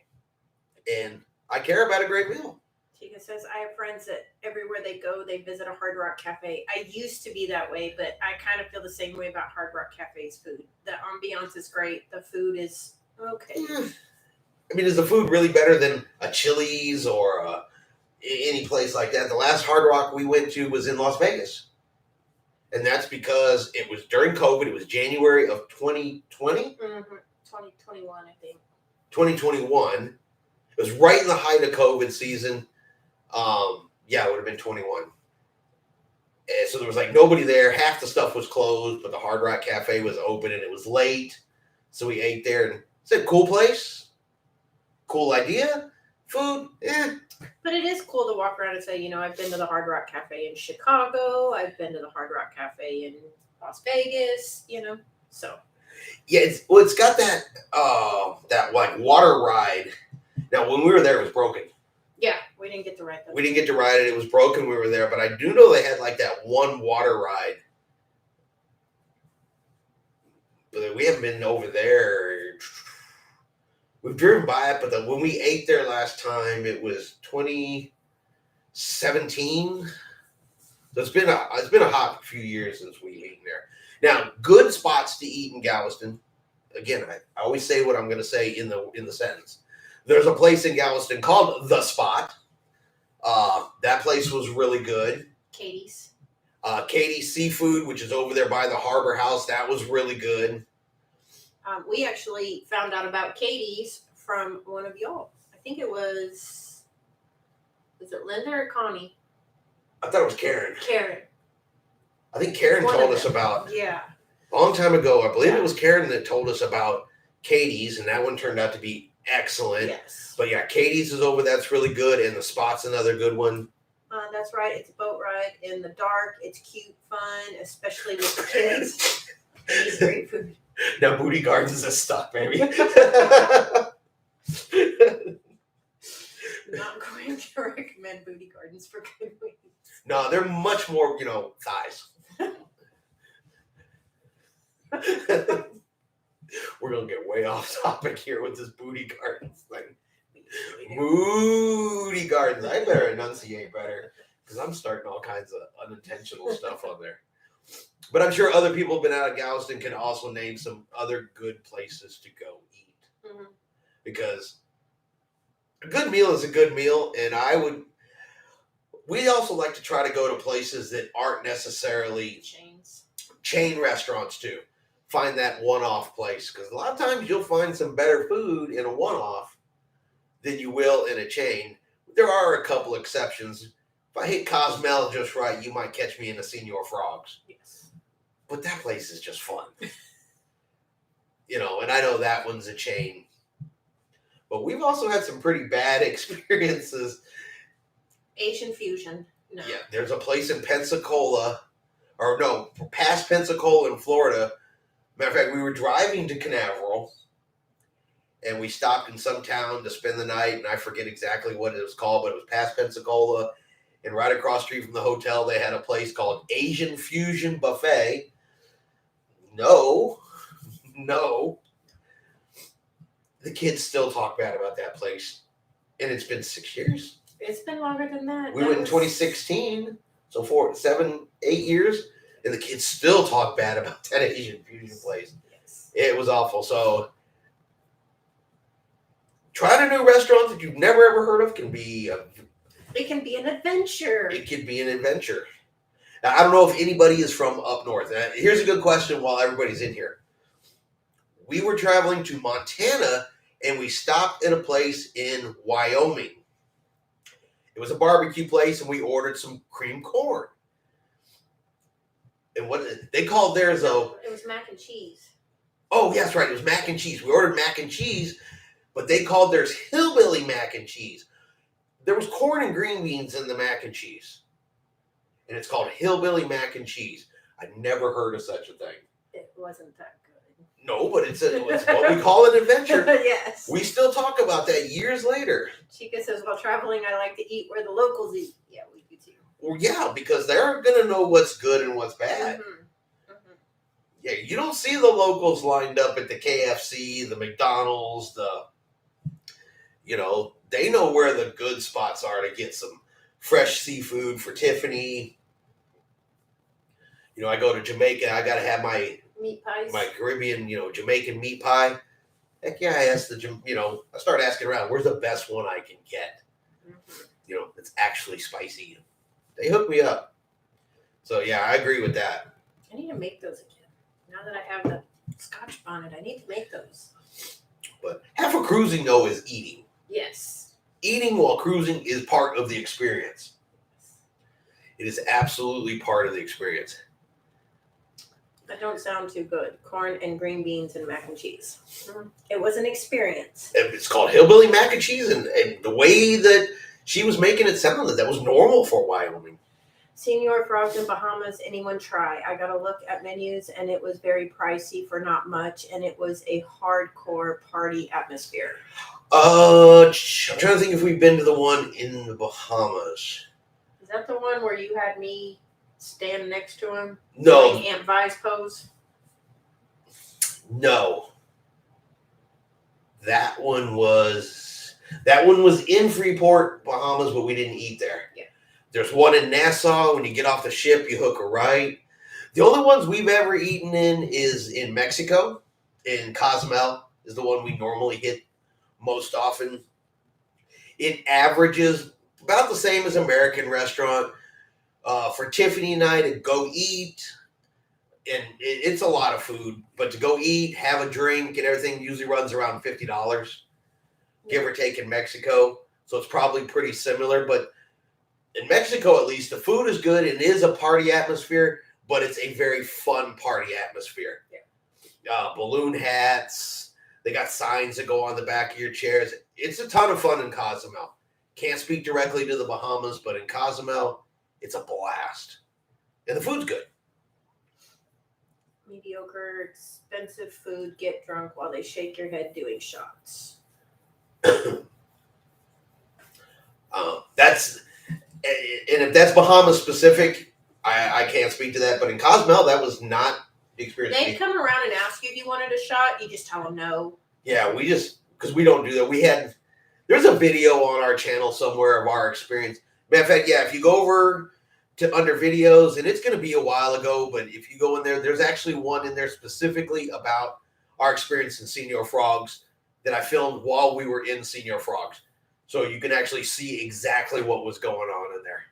A: And I care about a great meal.
B: Tika says, I have friends that everywhere they go, they visit a Hard Rock Cafe. I used to be that way, but I kind of feel the same way about Hard Rock Cafe's food. The ambiance is great. The food is okay.
A: I mean, is the food really better than a Chili's or any place like that? The last Hard Rock we went to was in Las Vegas. And that's because it was during COVID. It was January of 2020?
B: 2021, I think.
A: 2021. It was right in the height of COVID season. Yeah, it would have been 21. And so there was like nobody there. Half the stuff was closed, but the Hard Rock Cafe was open and it was late. So we ate there and it's a cool place. Cool idea. Food,
B: But it is cool to walk around and say, I've been to the Hard Rock Cafe in Chicago. I've been to the Hard Rock Cafe in Las Vegas, so.
A: Yeah, it's got that like water ride. Now, when we were there, it was broken.
B: Yeah, we didn't get to ride that.
A: We didn't get to ride it. It was broken. We were there, but I do know they had like that one water ride. But we haven't been over there. We've driven by it, but when we ate there last time, it was 2017. So it's been a hot few years since we ate there. Now, good spots to eat in Galveston. Again, I always say what I'm going to say in the sentence. There's a place in Galveston called The Spot. That place was really good.
B: Katie's.
A: Katie's Seafood, which is over there by the Harbor House, that was really good.
B: We actually found out about Katie's from one of y'all. I think it was it Linda or Connie?
A: I thought it was Karen.
B: Karen.
A: I think Karen told us about,
B: yeah,
A: a long time ago, I believe it was Karen that told us about Katie's, and that one turned out to be excellent.
B: Yes.
A: But yeah, Katie's is over, that's really good, and The Spot's another good one.
B: That's right. It's a boat ride in the dark. It's cute, fun, especially with the kids. It's great food.
A: Now, Booty Gardens is a stuck, baby.
B: Not going to recommend Booty Gardens for good wings.
A: No, they're much more, thighs. We're going to get way off topic here with this Booty Gardens thing. Booty Gardens. I better enunciate better because I'm starting all kinds of unintentional stuff on there. But I'm sure other people who've been out of Galveston can also name some other good places to go eat.
B: Mm-hmm.
A: Because a good meal is a good meal, and we also like to try to go to places that aren't necessarily chain restaurants too. Find that one-off place, because a lot of times you'll find some better food in a one-off than you will in a chain. There are a couple exceptions. If I hit Cozumel just right, you might catch me in the Senor Frogs.
B: Yes.
A: But that place is just fun. And I know that one's a chain. But we've also had some pretty bad experiences.
B: Asian Fusion. No.
A: Yeah, there's a place in Pensacola, past Pensacola in Florida. Matter of fact, we were driving to Canaveral, and we stopped in some town to spend the night, and I forget exactly what it was called, but it was past Pensacola. And right across the street from the hotel, they had a place called Asian Fusion Buffet. No. The kids still talk bad about that place. And it's been 6 years.
B: It's been longer than that.
A: We went in 2016. So 8 years. And the kids still talk bad about that Asian Fusion place.
B: Yes.
A: It was awful. So trying a new restaurant that you've never ever heard of can be
B: it can be an adventure.
A: It could be an adventure. Now, I don't know if anybody is from up north. Now, here's a good question while everybody's in here. We were traveling to Montana and we stopped at a place in Wyoming. It was a barbecue place and we ordered some cream corn. And what they called theirs though?
B: It was mac and cheese.
A: Oh, yes, right. It was mac and cheese. We ordered mac and cheese, but they called theirs hillbilly mac and cheese. There was corn and green beans in the mac and cheese. And it's called hillbilly mac and cheese. I'd never heard of such a thing.
B: It wasn't that good.
A: No, but it's what we call an adventure.
B: Yes.
A: We still talk about that years later.
B: Chica says, while traveling, I like to eat where the locals eat. Yeah, we do too.
A: Well, yeah, because they're going to know what's good and what's bad.
B: Mm-hmm. Mm-hmm.
A: Yeah, you don't see the locals lined up at the KFC, the McDonald's, they know where the good spots are to get some fresh seafood for Tiffany. I go to Jamaica, I got to have my
B: meat pies,
A: my Caribbean, Jamaican meat pie. Heck yeah, I start asking around, where's the best one I can get? Mm-hmm. It's actually spicy. They hook me up. So yeah, I agree with that.
B: I need to make those again. Now that I have the Scotch bonnet, I need to make those.
A: But half of cruising though is eating.
B: Yes.
A: Eating while cruising is part of the experience. It is absolutely part of the experience.
B: That don't sound too good. Corn and green beans and mac and cheese. It was an experience.
A: It's called hillbilly mac and cheese, and the way that she was making it sounded, that was normal for Wyoming.
B: Senior Frogs in Bahamas, anyone try? I got a look at menus, and it was very pricey for not much, and it was a hardcore party atmosphere.
A: I'm trying to think if we've been to the one in the Bahamas.
B: Is that the one where you had me stand next to him?
A: No.
B: Doing Aunt Vi's pose?
A: No. That one was in Freeport, Bahamas, but we didn't eat there.
B: Yeah.
A: There's one in Nassau. When you get off the ship, you hook a right. The only ones we've ever eaten in is in Mexico. In Cozumel is the one we normally hit most often. It averages about the same as American restaurant. For Tiffany and I to go eat, and it's a lot of food, but to go eat, have a drink, and everything usually runs around $50, give or take in Mexico. So it's probably pretty similar, but in Mexico, at least, the food is good. It is a party atmosphere, but it's a very fun party atmosphere. Yeah. Balloon hats. They got signs that go on the back of your chairs. It's a ton of fun in Cozumel. Can't speak directly to the Bahamas, but in Cozumel, it's a blast. And the food's good.
B: Mediocre, expensive food. Get drunk while they shake your head doing shots.
A: And if that's Bahamas specific, I can't speak to that. But in Cozumel, that was not the experience.
B: They'd come around and ask you if you wanted a shot. You just tell them no.
A: Yeah, because we don't do that. There's a video on our channel somewhere of our experience. Matter of fact, yeah, if you go over to under videos, and it's going to be a while ago, but if you go in there, there's actually one in there specifically about our experience in Senior Frogs that I filmed while we were in Senior Frogs. So you can actually see exactly what was going on in there.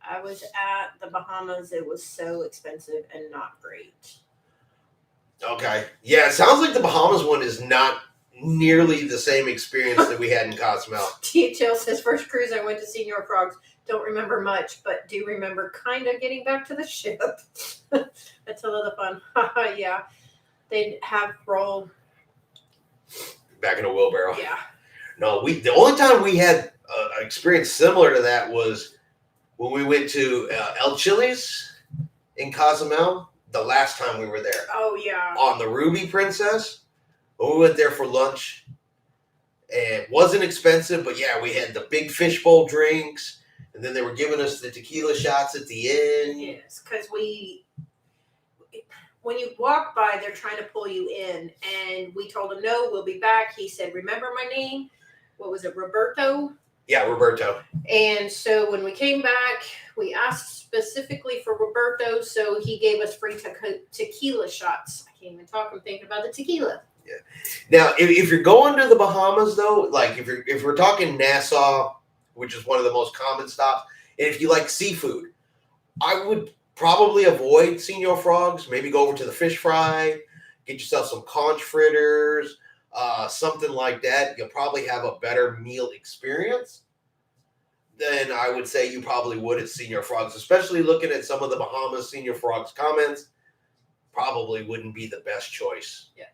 B: I was at the Bahamas. It was so expensive and not great.
A: Okay. Yeah, it sounds like the Bahamas one is not nearly the same experience that we had in Cozumel.
B: THL says, first cruise I went to Senior Frogs. Don't remember much, but do remember kind of getting back to the ship. That's a lot of fun. Yeah. They'd have roll.
A: Back in a wheelbarrow.
B: Yeah.
A: No, the only time we had an experience similar to that was when we went to El Chiles in Cozumel, the last time we were there.
B: Oh, yeah.
A: On the Ruby Princess. We went there for lunch. And it wasn't expensive, but yeah, we had the big fishbowl drinks. And then they were giving us the tequila shots at the end.
B: Yes, because when you walk by, they're trying to pull you in. And we told him, no, we'll be back. He said, remember my name? What was it, Roberto?
A: Yeah, Roberto.
B: And so when we came back, we asked specifically for Roberto, so he gave us free tequila shots. I can't even talk. I'm thinking about the tequila.
A: Yeah. Now, if you're going to the Bahamas, though, like if we're talking Nassau, which is one of the most common stops, and if you like seafood, I would probably avoid Senor Frogs. Maybe go over to the fish fry, get yourself some conch fritters, something like that. You'll probably have a better meal experience than I would say you probably would at Senor Frogs, especially looking at some of the Bahamas Senor Frogs comments. Probably wouldn't be the best choice.
B: Yeah.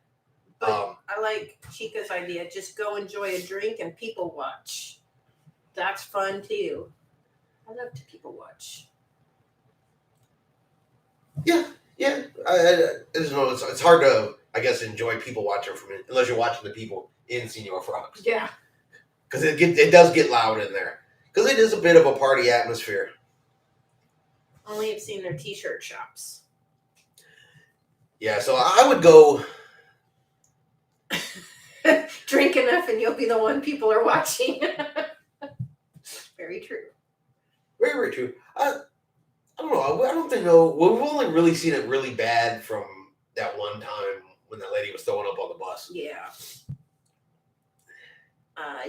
B: But I like Chica's idea. Just go enjoy a drink and people watch. That's fun too. I love to people watch.
A: Yeah. I just know it's hard to, I guess, enjoy people watching from it unless you're watching the people in Senor Frogs.
B: Yeah.
A: Because it does get loud in there. Because it is a bit of a party atmosphere.
B: Only have seen their t-shirt shops.
A: Yeah, so I would go.
B: Drink enough and you'll be the one people are watching. Very true.
A: Very, very true. I don't know. I don't think no. Well, we've only really seen it really bad from that one time when that lady was throwing up on the bus.
B: Yeah.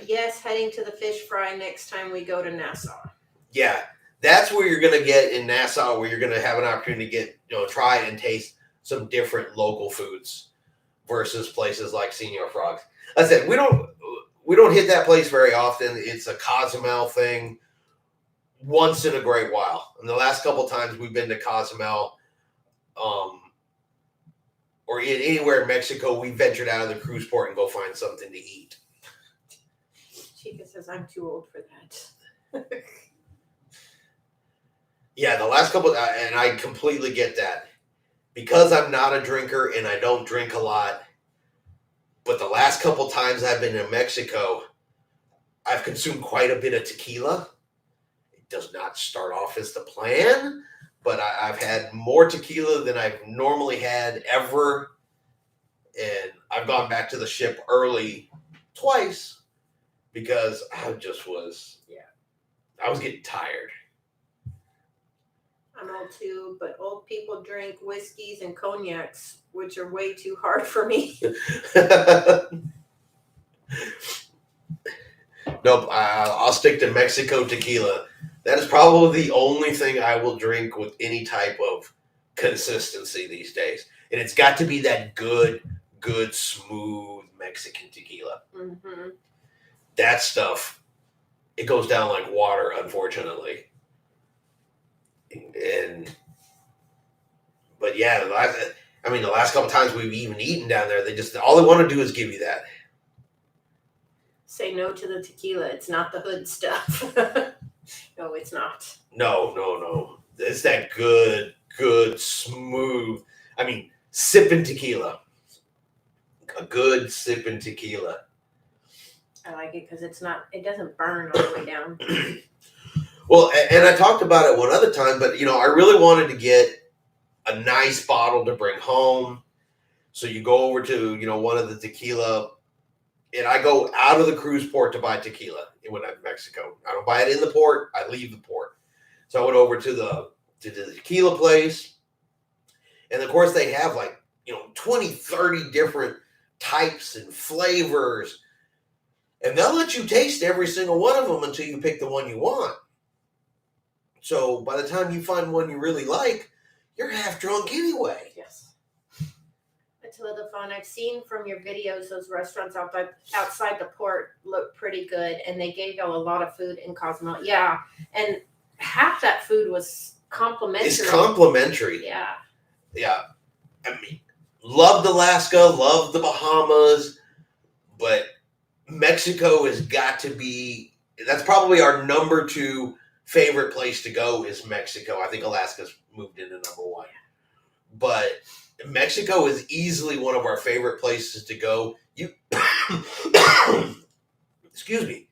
B: Yes, heading to the fish fry next time we go to Nassau.
A: Yeah, that's where you're gonna get in Nassau, where you're gonna have an opportunity to get try and taste some different local foods versus places like Senor Frogs. Like I said, we don't hit that place very often. It's a Cozumel thing once in a great while. And the last couple times we've been to Cozumel, or anywhere in Mexico, we ventured out of the cruise port and go find something to eat.
B: Chica says I'm too old for that.
A: Yeah, the last couple, and I completely get that. Because I'm not a drinker and I don't drink a lot, but the last couple times I've been in Mexico, I've consumed quite a bit of tequila. It does not start off as the plan, but I've had more tequila than I've normally had ever. And I've gone back to the ship early twice because I just was, I was getting tired.
B: I'm old too, but old people drink whiskeys and cognacs, which are way too hard for me.
A: Nope, I'll stick to Mexico tequila. That is probably the only thing I will drink with any type of consistency these days. And it's got to be that good, smooth Mexican tequila.
B: Mm-hmm.
A: That stuff, it goes down like water, unfortunately. But yeah, the last couple times we've even eaten down there, all they want to do is give you that.
B: Say no to the tequila. It's not the hood stuff. No, it's not.
A: No. It's that good, smooth. Sipping tequila. A good sipping tequila.
B: I like it because it doesn't burn all the way down.
A: Well, and I talked about it one other time, but I really wanted to get a nice bottle to bring home. So you go over to, one of the tequila, and I go out of the cruise port to buy tequila when I'm in Mexico. I don't buy it in the port, I leave the port. So I went over to the tequila place. And of course they have 20, 30 different types and flavors. And they'll let you taste every single one of them until you pick the one you want. So by the time you find one you really like, you're half drunk anyway.
B: Yes. It's a little fun. I've seen from your videos those restaurants outside the port look pretty good, and they gave y'all a lot of food in Cozumel. Yeah, and half that food was complimentary.
A: It's complimentary.
B: Yeah.
A: Yeah. Loved Alaska, loved the Bahamas, but Mexico has got to be, that's probably our number 2 favorite place to go is Mexico. I think Alaska's moved into number 1. But Mexico is easily one of our favorite places to go. Excuse me.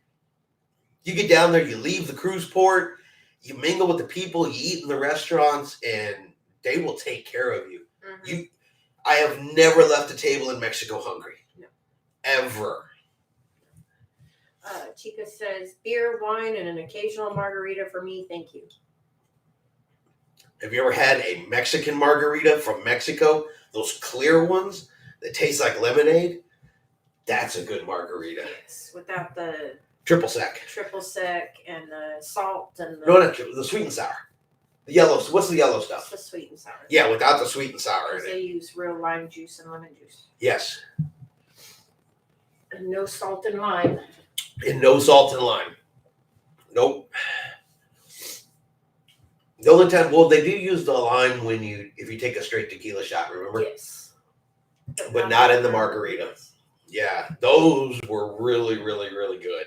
A: You get down there, you leave the cruise port, you mingle with the people, you eat in the restaurants, and they will take care of you. Mm-hmm. I have never left a table in Mexico hungry. No. Ever.
B: Chica says, beer, wine, and an occasional margarita for me, thank you.
A: Have you ever had a Mexican margarita from Mexico? Those clear ones that taste like lemonade? That's a good margarita.
B: Yes, without the
A: triple sec
B: and the salt and
A: no, not the sweet and sour. The yellow. What's the yellow
B: It's
A: stuff?
B: the sweet and sour.
A: Yeah, without the sweet and sour in
B: Because
A: it.
B: they use real lime juice and lemon juice.
A: Yes.
B: And no salt and lime.
A: And no salt and lime. Nope. The only time, well, they do use the lime if you take a straight tequila shot, remember?
B: Yes.
A: But not in the margarita. Yeah, those were really, really, really good.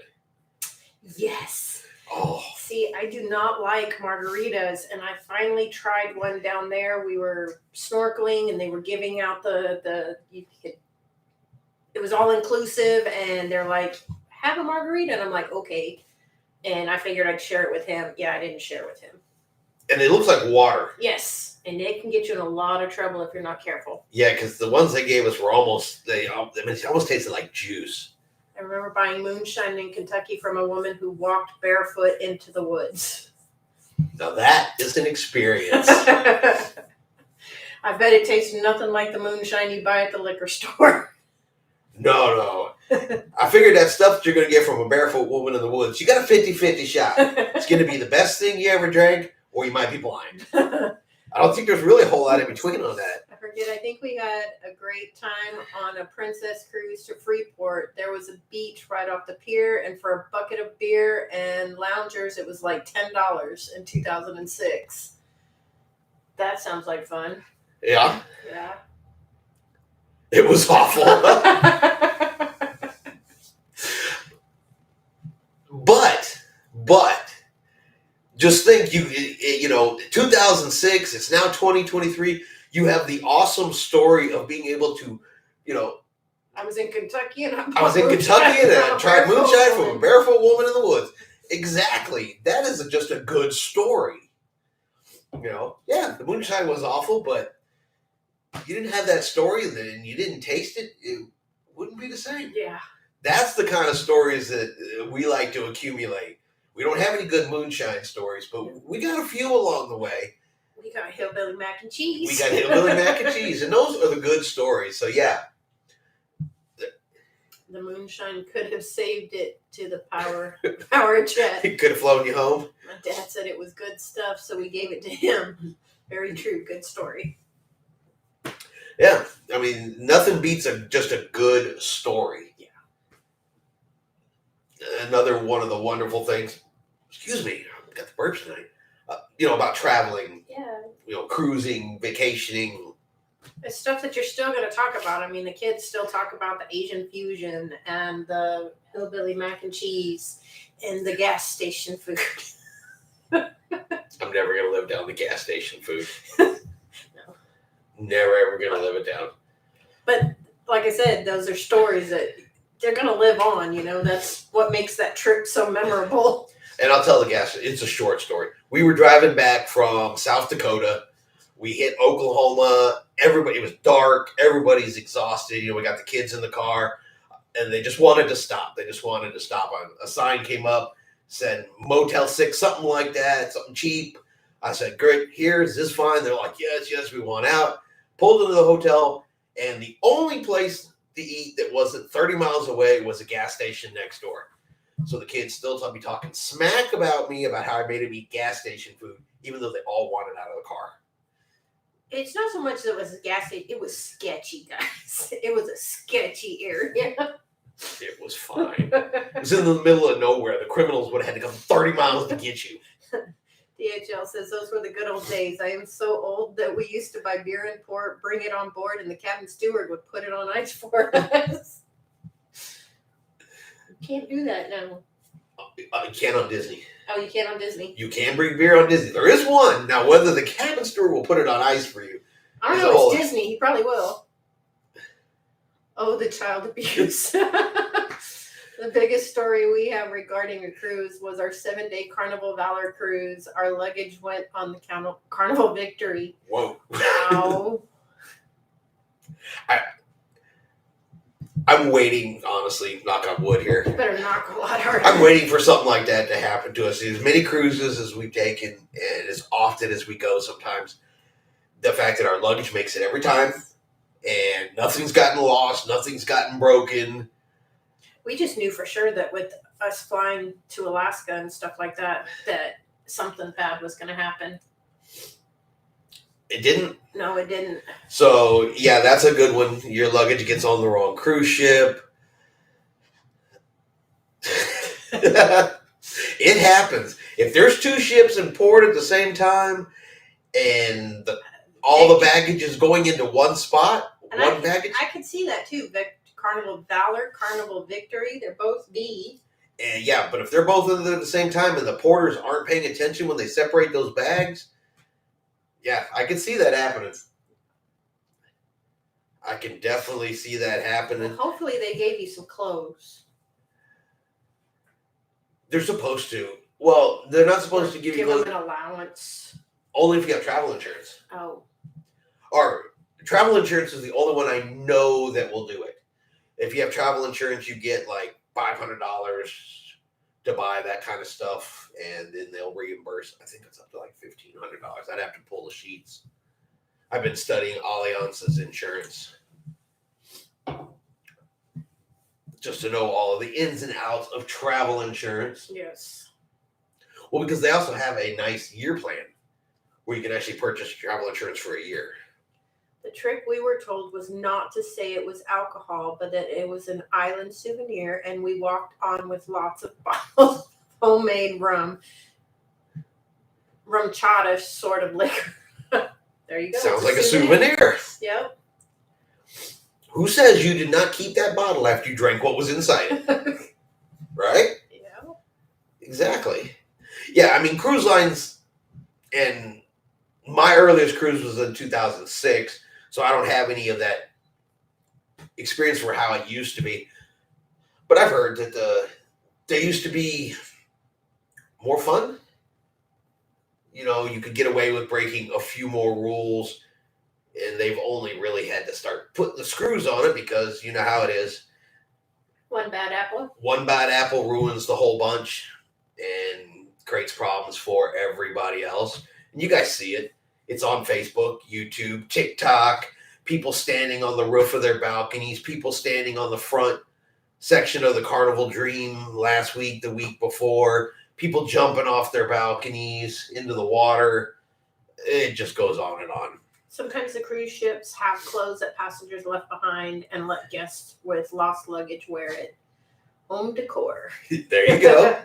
B: Yes.
A: Oh.
B: See, I do not like margaritas, and I finally tried one down there. We were snorkeling, and they were giving out it was all inclusive, and they're like, have a margarita, and I'm like, okay. And I figured I'd share it with him. Yeah, I didn't share with him.
A: And it looks like water.
B: Yes, and it can get you in a lot of trouble if you're not careful.
A: Yeah, because the ones they gave us were it almost tasted like juice.
B: I remember buying moonshine in Kentucky from a woman who walked barefoot into the woods.
A: Now that is an experience.
B: I bet it tastes nothing like the moonshine you buy at the liquor store.
A: No. I figured that stuff that you're going to get from a barefoot woman in the woods, you got a 50-50 shot. It's going to be the best thing you ever drank, or you might be blind. I don't think there's really a whole lot in between on that.
B: I forget. I think we had a great time on a Princess cruise to Freeport. There was a beach right off the pier, and for a bucket of beer and loungers, it was like $10 in 2006. That sounds like fun.
A: Yeah.
B: Yeah.
A: It was awful. But just think, 2006, it's now 2023. You have the awesome story of being able to,
B: I was in Kentucky and
A: I tried moonshine from a barefoot woman in the woods. Exactly. That is just a good story. Yeah, the moonshine was awful, but you didn't have that story and you didn't taste it, it wouldn't be the same.
B: Yeah.
A: That's the kind of stories that we like to accumulate. We don't have any good moonshine stories, but we got a few along the way.
B: We got hillbilly mac and cheese.
A: And those are the good stories. So yeah.
B: The moonshine could have saved it to the power jet.
A: It could have flown you home.
B: My dad said it was good stuff, so we gave it to him. Very true. Good story.
A: Yeah. I mean, nothing beats just a good story.
B: Yeah.
A: Another one of the wonderful things, excuse me, I've got the burps tonight, about traveling, cruising, vacationing.
B: It's stuff that you're still going to talk about. I mean, the kids still talk about the Asian fusion and the hillbilly mac and cheese and the gas station food.
A: I'm never going to live down the gas station food.
B: No.
A: Never, ever going to live it down.
B: But like I said, those are stories that they're going to live on. That's what makes that trip so memorable.
A: And I'll tell it's a short story. We were driving back from South Dakota. We hit Oklahoma. It was dark. Everybody's exhausted. We got the kids in the car, and they just wanted to stop. A sign came up, said Motel 6, something like that, something cheap. I said, great, is this fine? They're like, yes, we want out. Pulled into the hotel, and the only place to eat that wasn't 30 miles away was a gas station next door. So the kids still be talking smack about me about how I made them eat gas station food, even though they all wanted out of the car.
B: It's not so much that it was a gas station. It was sketchy, guys. It was a sketchy area.
A: It was fine. It was in the middle of nowhere. The criminals would have had to come 30 miles to get you.
B: DHL says those were the good old days. I am so old that we used to buy beer in port, bring it on board, and the cabin steward would put it on ice for us. You can't do that now.
A: You can on Disney.
B: Oh, you can on Disney?
A: You can bring beer on Disney. There is one. Now, whether the cabin steward will put it on ice for you.
B: I don't know. It's Disney. He probably will. Oh, the child abuse. The biggest story we have regarding a cruise was our 7-day Carnival Valor cruise. Our luggage went on the Carnival Victory.
A: Whoa.
B: Wow.
A: I'm waiting, honestly, knock on wood here.
B: You better knock a lot harder.
A: I'm waiting for something like that to happen to us. As many cruises as we've taken, and as often as we go sometimes, the fact that our luggage makes it every time, and nothing's gotten lost, nothing's gotten broken.
B: We just knew for sure that with us flying to Alaska and stuff like that, that something bad was going to happen.
A: It didn't?
B: No, it didn't.
A: So, yeah, that's a good one. Your luggage gets on the wrong cruise ship. It happens. If there's two ships in port at the same time and all the baggage is going into one spot, baggage.
B: I could see that too. Carnival Valor, Carnival Victory, they're both B.
A: And yeah, but if they're both in there at the same time and the porters aren't paying attention when they separate those bags, yeah, I can see that happening. I can definitely see that happening.
B: Well, hopefully they gave you some clothes.
A: They're supposed to. Well, they're not supposed to give you
B: them an allowance.
A: Only if you have travel insurance.
B: Oh.
A: Or travel insurance is the only one I know that will do it. If you have travel insurance, you get like $500 to buy that kind of stuff, and then they'll reimburse. I think it's up to like $1,500. I'd have to pull the sheets. I've been studying Allianz's insurance just to know all of the ins and outs of travel insurance.
B: Yes.
A: Well, because they also have a nice year plan where you can actually purchase travel insurance for a year.
B: The trick we were told was not to say it was alcohol, but that it was an island souvenir, and we walked on with lots of bottles of homemade rum chata sort of liquor. There you go.
A: Sounds like a souvenir.
B: Yep.
A: Who says you did not keep that bottle after you drank what was inside it? Right?
B: Yeah.
A: Exactly. Yeah, I mean, cruise lines, and my earliest cruise was in 2006, so I don't have any of that experience for how it used to be. But I've heard that they used to be more fun. You know, you could get away with breaking a few more rules, and they've only really had to start putting the screws on it because you know how it is.
B: One bad apple.
A: One bad apple ruins the whole bunch and creates problems for everybody else. And you guys see it. It's on Facebook, YouTube, TikTok, people standing on the roof of their balconies, people standing on the front section of the Carnival Dream last week, the week before, people jumping off their balconies into the water. It just goes on and on.
B: Sometimes the cruise ships have clothes that passengers left behind and let guests with lost luggage wear it. Home decor.
A: There you go.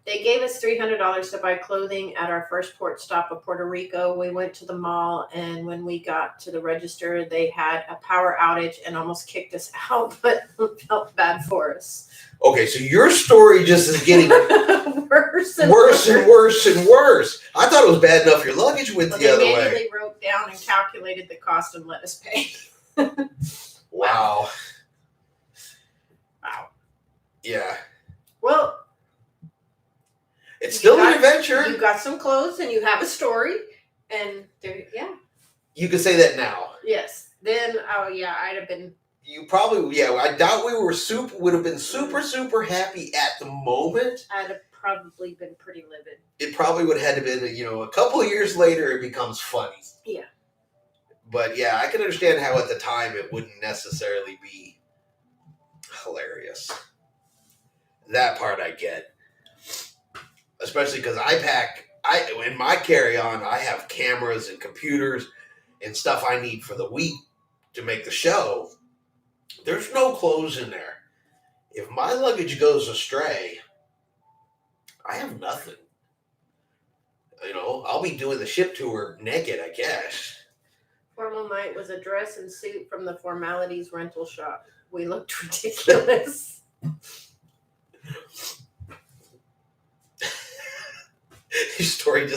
B: They gave us $300 to buy clothing at our first port stop of Puerto Rico. We went to the mall, and when we got to the register, they had a power outage and almost kicked us out, but felt bad for us.
A: Okay, so your story just is getting
B: worse
A: and worse. I thought it was bad enough your luggage went the other way.
B: They immediately wrote down and calculated the cost and let us pay.
A: Wow.
B: Wow.
A: Yeah.
B: Well,
A: it's still an adventure.
B: You got some clothes and you have a story, and there, yeah.
A: You can say that now.
B: Yes. Then, oh yeah, I'd have been.
A: You probably, yeah. I doubt we would have been super happy at the moment.
B: I'd have probably been pretty livid.
A: It probably would have had to been, a couple of years later, it becomes funny.
B: Yeah.
A: But yeah, I can understand how at the time it wouldn't necessarily be hilarious. That part I get. Especially because in my carry-on, I have cameras and computers and stuff I need for the week to make the show. There's no clothes in there. If my luggage goes astray, I have nothing. I'll be doing the ship tour naked, I guess.
B: Formal night was a dress and suit from the Formalities rental shop. We looked ridiculous.
A: Your story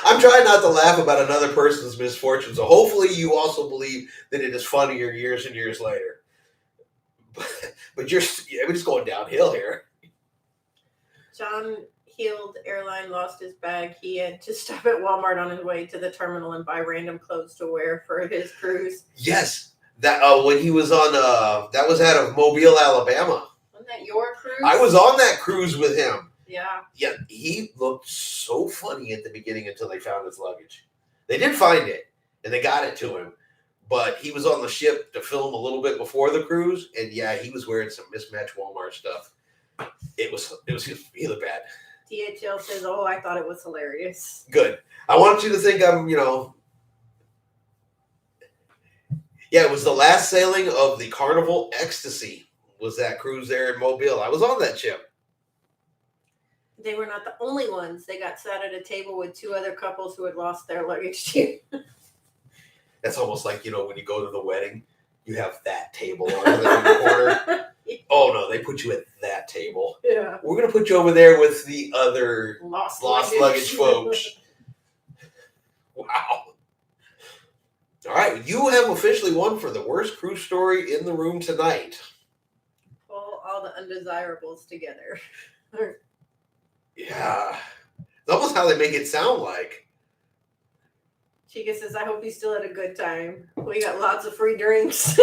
A: I'm trying not to laugh about another person's misfortune, so hopefully you also believe that it is funnier years and years later. But we're just going downhill here.
B: John Heald Airline lost his bag. He had to stop at Walmart on his way to the terminal and buy random clothes to wear for his cruise.
A: Yes, that when he was on that was out of Mobile, Alabama.
B: Wasn't that your cruise?
A: I was on that cruise with him.
B: Yeah.
A: Yeah, he looked so funny at the beginning until they found his luggage. They did find it, and they got it to him. But he was on the ship to film a little bit before the cruise, and yeah, he was wearing some mismatched Walmart stuff. He looked bad.
B: THL says, "Oh, I thought it was hilarious."
A: Good. I want you to think I'm, yeah, it was the last sailing of the Carnival Ecstasy. Was that cruise there in Mobile? I was on that ship.
B: They were not the only ones. They got sat at a table with two other couples who had lost their luggage too.
A: That's almost like, when you go to the wedding, you have that table over there in the corner. Oh, no, they put you at that table.
B: Yeah.
A: We're going to put you over there with the other
B: Lost
A: luggage folks. Wow. All right, you have officially won for the worst cruise story in the room tonight.
B: Pull all the undesirables together.
A: Yeah. It's almost how they make it sound like.
B: Chica says, "I hope you still had a good time. We got lots of free drinks."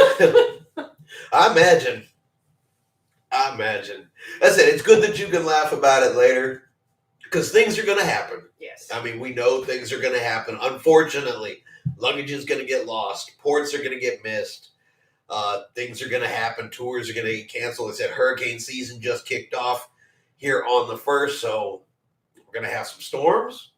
A: I imagine. I said, it's good that you can laugh about it later because things are going to happen.
B: Yes.
A: I mean, we know things are going to happen. Unfortunately, luggage is going to get lost. Ports are going to get missed. Things are going to happen. Tours are going to get canceled. I said hurricane season just kicked off here on the 1st, so we're going to have some storms.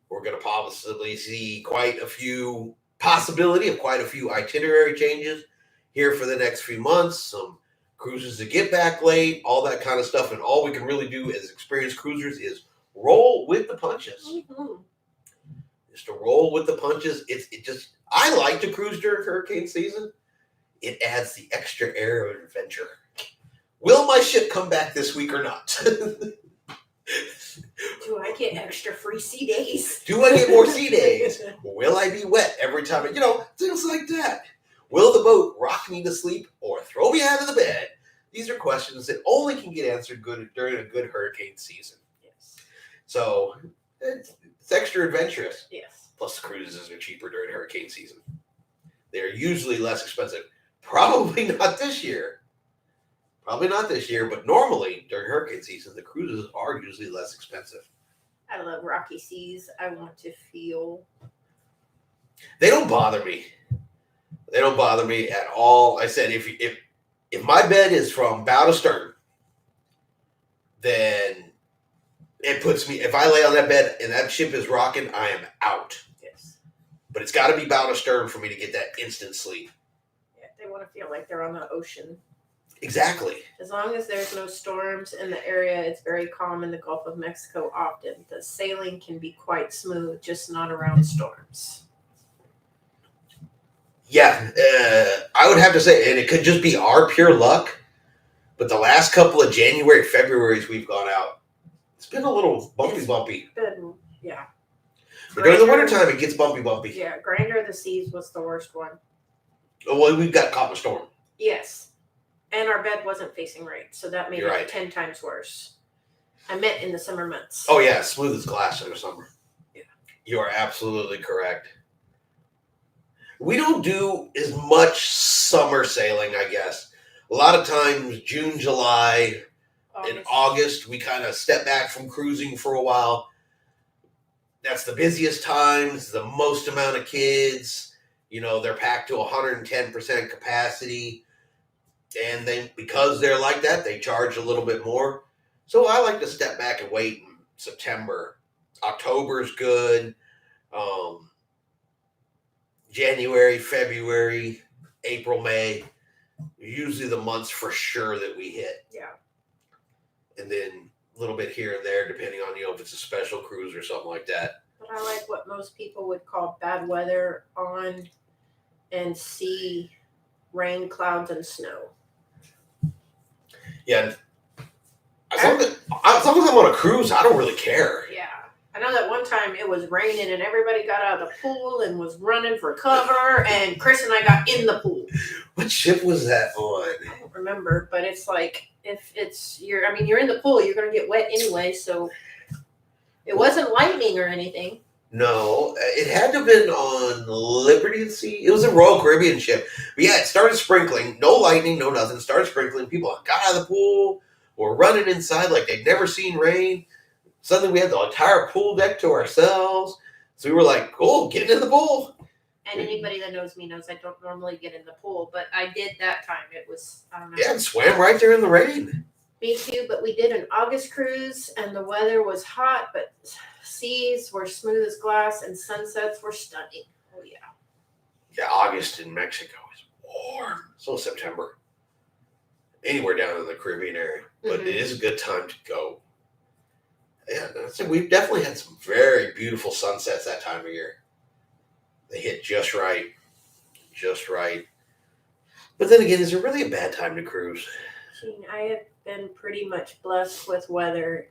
A: We're going to possibly see quite a few itinerary changes here for the next few months. Some cruises to get back late, all that kind of stuff. And all we can really do as experienced cruisers is roll with the punches.
B: Mm-hmm.
A: Just to roll with the punches. I like to cruise during hurricane season. It adds the extra air of adventure. Will my ship come back this week or not?
B: Do I get extra free sea days?
A: Do I get more sea days? Will I be wet every time? Things like that. Will the boat rock me to sleep or throw me out of the bed? These are questions that only can get answered during a good hurricane season.
B: Yes.
A: So it's extra adventurous.
B: Yes.
A: Plus the cruises are cheaper during hurricane season. They're usually less expensive. Probably not this year. But normally during hurricane season, the cruises are usually less expensive.
B: I love rocky seas. I want to feel.
A: They don't bother me. They don't bother me at all. I said if my bed is from bow to stern, then it puts me. If I lay on that bed and that ship is rocking, I am out.
B: Yes.
A: But it's got to be bow to stern for me to get that instant sleep.
B: Yeah, they want to feel like they're on the ocean.
A: Exactly.
B: As long as there's no storms in the area, it's very calm in the Gulf of Mexico often. The sailing can be quite smooth, just not around storms.
A: Yeah, I would have to say, and it could just be our pure luck, but the last couple of January, Februarys we've gone out, it's been a little bumpy.
B: Yeah.
A: But during the wintertime, it gets bumpy.
B: Yeah, Grinder of the Seas was the worst one.
A: Well, we've got caught in a storm.
B: Yes. And our bed wasn't facing right, so that made
A: You're
B: it
A: right.
B: 10 times worse. I meant in the summer months.
A: Oh, yeah, smooth as glass in the summer.
B: Yeah.
A: You are absolutely correct. We don't do as much summer sailing, I guess. A lot of times, June, July, and August, we kind of step back from cruising for a while. That's the busiest times, the most amount of kids. They're packed to 110% capacity. And then because they're like that, they charge a little bit more. So I like to step back and wait in September. October's good. January, February, April, May, usually the months for sure that we hit.
B: Yeah.
A: And then a little bit here and there, depending on, if it's a special cruise or something like that.
B: But I like what most people would call bad weather on and see rain, clouds, and snow.
A: Yeah. As long as I'm on a cruise, I don't really care.
B: Yeah. I know that one time it was raining and everybody got out of the pool and was running for cover, and Chris and I got in the pool.
A: What ship was that on?
B: I don't remember, but it's like you're in the pool, you're gonna get wet anyway, so it wasn't lightning or anything.
A: No, it had to have been on Liberty at Sea. It was a Royal Caribbean ship. But yeah, it started sprinkling. No lightning, no nothing. It started sprinkling. People got out of the pool, were running inside like they'd never seen rain. Suddenly we had the entire pool deck to ourselves. So we were like, cool, get in the pool.
B: And anybody that knows me knows I don't normally get in the pool, but I did that time. It was, I don't know.
A: Yeah, and swam right there in the rain.
B: Me too, but we did an August cruise and the weather was hot, but seas were smooth as glass and sunsets were stunning. Oh, yeah.
A: Yeah, August in Mexico is warm. So is September. Anywhere down in the Caribbean area. But it is a good time to go. Yeah, so we've definitely had some very beautiful sunsets that time of year. They hit just right. Just right. But then again, is it really a bad time to cruise?
B: Gene, I have been pretty much blessed with weather.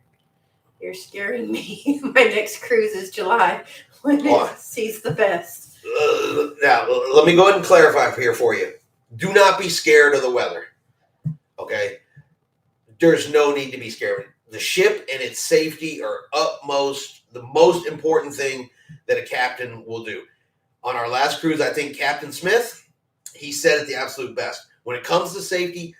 B: You're scaring me. My next cruise is July when it sees the best.
A: Now, let me go ahead and clarify here for you. Do not be scared of the weather. Okay? There's no need to be scared. The ship and its safety are the most important thing that a captain will do. On our last cruise, I think Captain Smith, he said it the absolute best. When it comes to safety,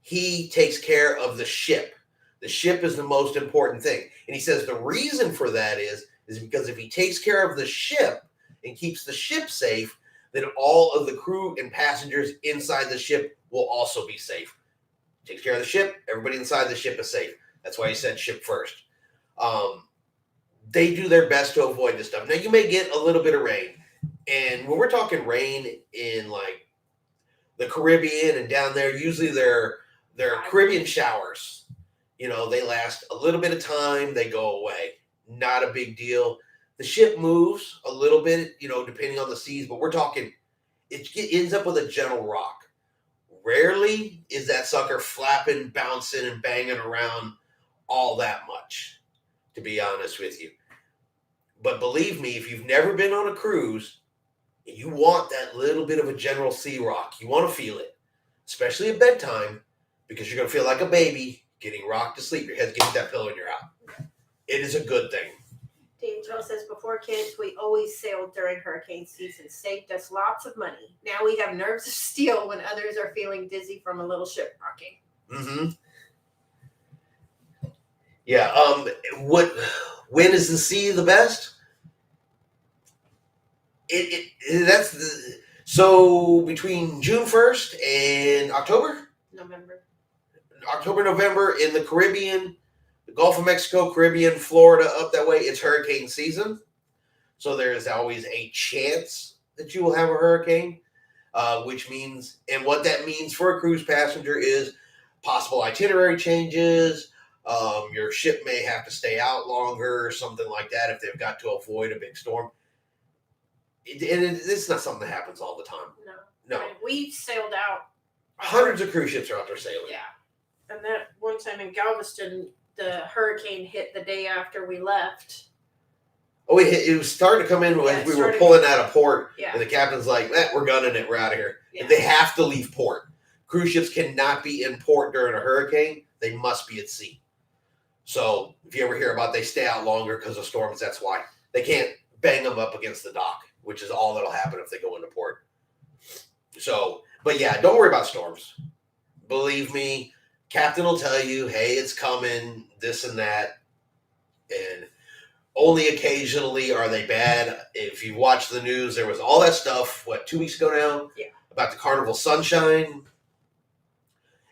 A: he takes care of the ship. The ship is the most important thing. And he says the reason for that is because if he takes care of the ship and keeps the ship safe, then all of the crew and passengers inside the ship will also be safe. Takes care of the ship, everybody inside the ship is safe. That's why he said ship first. They do their best to avoid this stuff. Now, you may get a little bit of rain. And when we're talking rain in like the Caribbean and down there, usually they're Caribbean showers. You know, they last a little bit of time, they go away. Not a big deal. The ship moves a little bit, you know, depending on the seas, but we're talking, it ends up with a gentle rock. Rarely is that sucker flapping, bouncing, and banging around all that much, to be honest with you. But believe me, if you've never been on a cruise, you want that little bit of a general sea rock. You want to feel it, especially at bedtime, because you're going to feel like a baby getting rocked to sleep. Your head's getting that pillow in your eye. It is a good thing.
B: D'Angelo says, before kids, we always sailed during hurricane season. Saved us lots of money. Now we have nerves of steel when others are feeling dizzy from a little ship rocking.
A: Mm-hmm. Yeah. When is the sea the best? So between June 1st and October, November in the Caribbean, the Gulf of Mexico, Caribbean, Florida, up that way, it's hurricane season. So there's always a chance that you will have a hurricane, which means, and what that means for a cruise passenger is possible itinerary changes. Your ship may have to stay out longer or something like that if they've got to avoid a big storm. It's not something that happens all the time. No.
B: I mean, we sailed out.
A: Hundreds of cruise ships are out there sailing.
B: Yeah. And that one time in Galveston, the hurricane hit the day after we left.
A: Oh, it was starting to come in as we were pulling out of port.
B: Yeah.
A: And the captain's like, we're gunning it. We're out of here.
B: Yeah.
A: And they have to leave port. Cruise ships cannot be in port during a hurricane. They must be at sea. So if you ever hear about they stay out longer because of storms, that's why. They can't bang them up against the dock, which is all that'll happen if they go into port. So, but yeah, don't worry about storms. Believe me, captain will tell you, hey, it's coming, this and that. And only occasionally are they bad. If you watch the news, there was all that stuff, 2 weeks ago now?
B: Yeah. About
A: the Carnival Sunshine.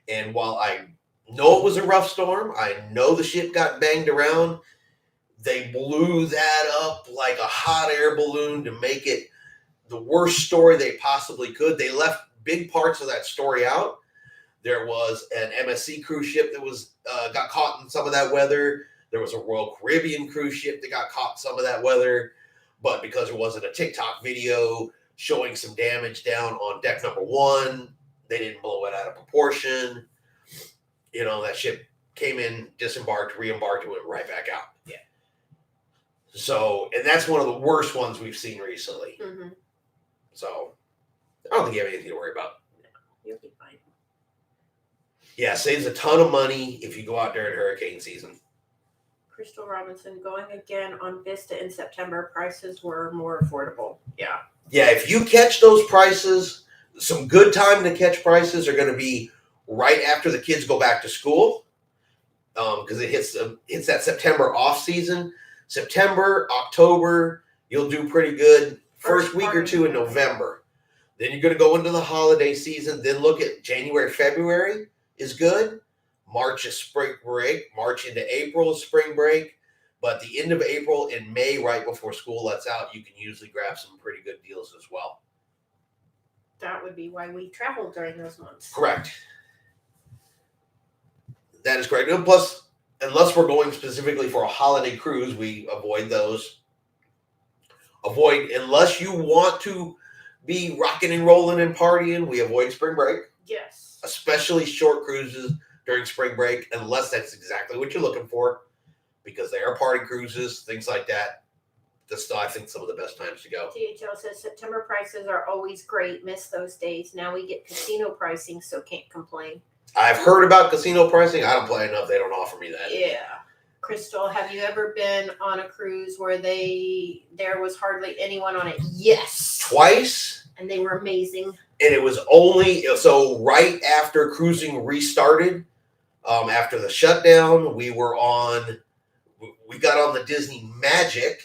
A: And while I know it was a rough storm, I know the ship got banged around, they blew that up like a hot air balloon to make it the worst story they possibly could. They left big parts of that story out. There was an MSC cruise ship that was got caught in some of that weather. There was a Royal Caribbean cruise ship that got caught in some of that weather. But because there wasn't a TikTok video showing some damage down on deck number 1, they didn't blow it out of proportion. You know, that ship came in, disembarked, re-embarked, and went right back out.
B: Yeah.
A: So, and that's one of the worst ones we've seen recently.
B: Mm-hmm.
A: So, I don't think you have anything to worry about.
B: No, you'll be fine.
A: Yeah, saves a ton of money if you go out during hurricane season.
B: Crystal Robinson, going again on Vista in September, prices were more affordable. Yeah.
A: Yeah, if you catch those prices, some good time to catch prices are going to be right after the kids go back to school, because it hits that September off season. September, October, you'll do pretty good. First week or two in November. Then you're going to go into the holiday season. Then look at January, February is good. March is spring break. March into April is spring break. But the end of April and May, right before school lets out, you can usually grab some pretty good deals as well.
B: That would be why we travel during those months.
A: Correct. That is correct. And plus, unless we're going specifically for a holiday cruise, we avoid those. Unless you want to be rocking and rolling and partying, we avoid spring break.
B: Yes.
A: Especially short cruises during spring break, unless that's exactly what you're looking for, because they are party cruises, things like that. That's still, I think, some of the best times to go.
B: THL says September prices are always great. Miss those days. Now we get casino pricing, so can't complain.
A: I've heard about casino pricing. I don't play enough. They don't offer me that.
B: Yeah. Crystal, have you ever been on a cruise where there was hardly anyone on it? Yes.
A: Twice.
B: And they were amazing.
A: And it was only, so right after cruising restarted, after the shutdown, we got on the Disney Magic,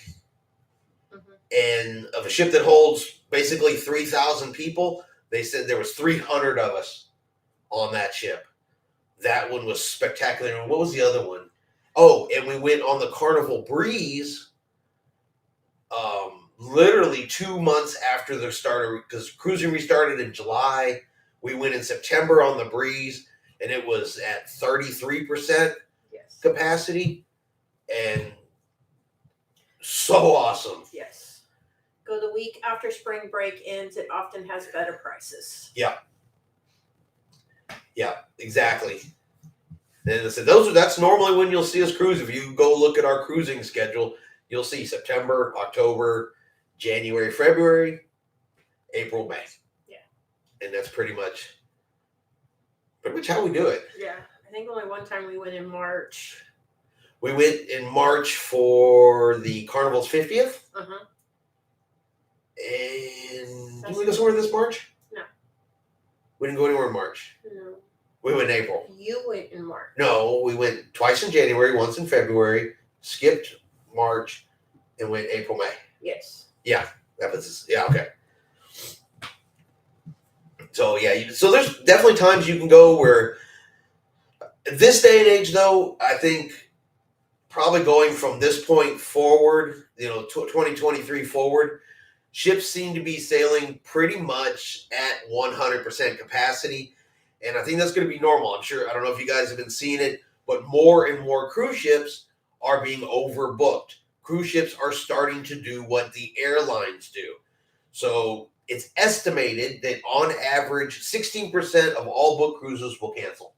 A: and of a ship that holds basically 3,000 people, they said there was 300 of us on that ship. That one was spectacular. And what was the other one? Oh, and we went on the Carnival Breeze literally 2 months after the start, because cruising restarted in July. We went in September on the Breeze, and it was at 33% capacity, and so awesome.
B: Yes. Go the week after spring break ends. It often has better prices.
A: Yeah. Yeah, exactly. And I said that's normally when you'll see us cruise. If you go look at our cruising schedule, you'll see September, October, January, February, April, May.
B: Yeah.
A: And that's pretty much how we do it.
B: Yeah. I think only one time we went in March.
A: We went in March for the Carnival's 50th.
B: Uh-huh.
A: And did we go somewhere this March?
B: No.
A: We didn't go anywhere in March.
B: No.
A: We went in April.
B: You went in March.
A: No, we went twice in January, once in February, skipped March, and went April, May.
B: Yes.
A: Yeah, okay. So so there's definitely times you can go where, this day and age, though, I think probably going from this point forward, 2023 forward, ships seem to be sailing pretty much at 100% capacity. And I think that's going to be normal. I don't know if you guys have been seeing it, but more and more cruise ships are being overbooked. Cruise ships are starting to do what the airlines do. So it's estimated that on average, 16% of all booked cruises will cancel.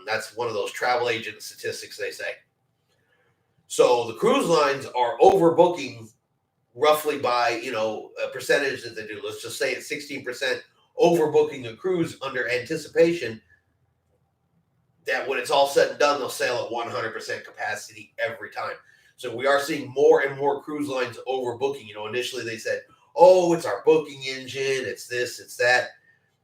A: That's one of those travel agent statistics they say. So the cruise lines are overbooking roughly by, a percentage that they do. Let's just say it's 16% overbooking a cruise under anticipation that when it's all said and done, they'll sail at 100% capacity every time. So we are seeing more and more cruise lines overbooking. Initially they said, oh, it's our booking engine, it's this, it's that.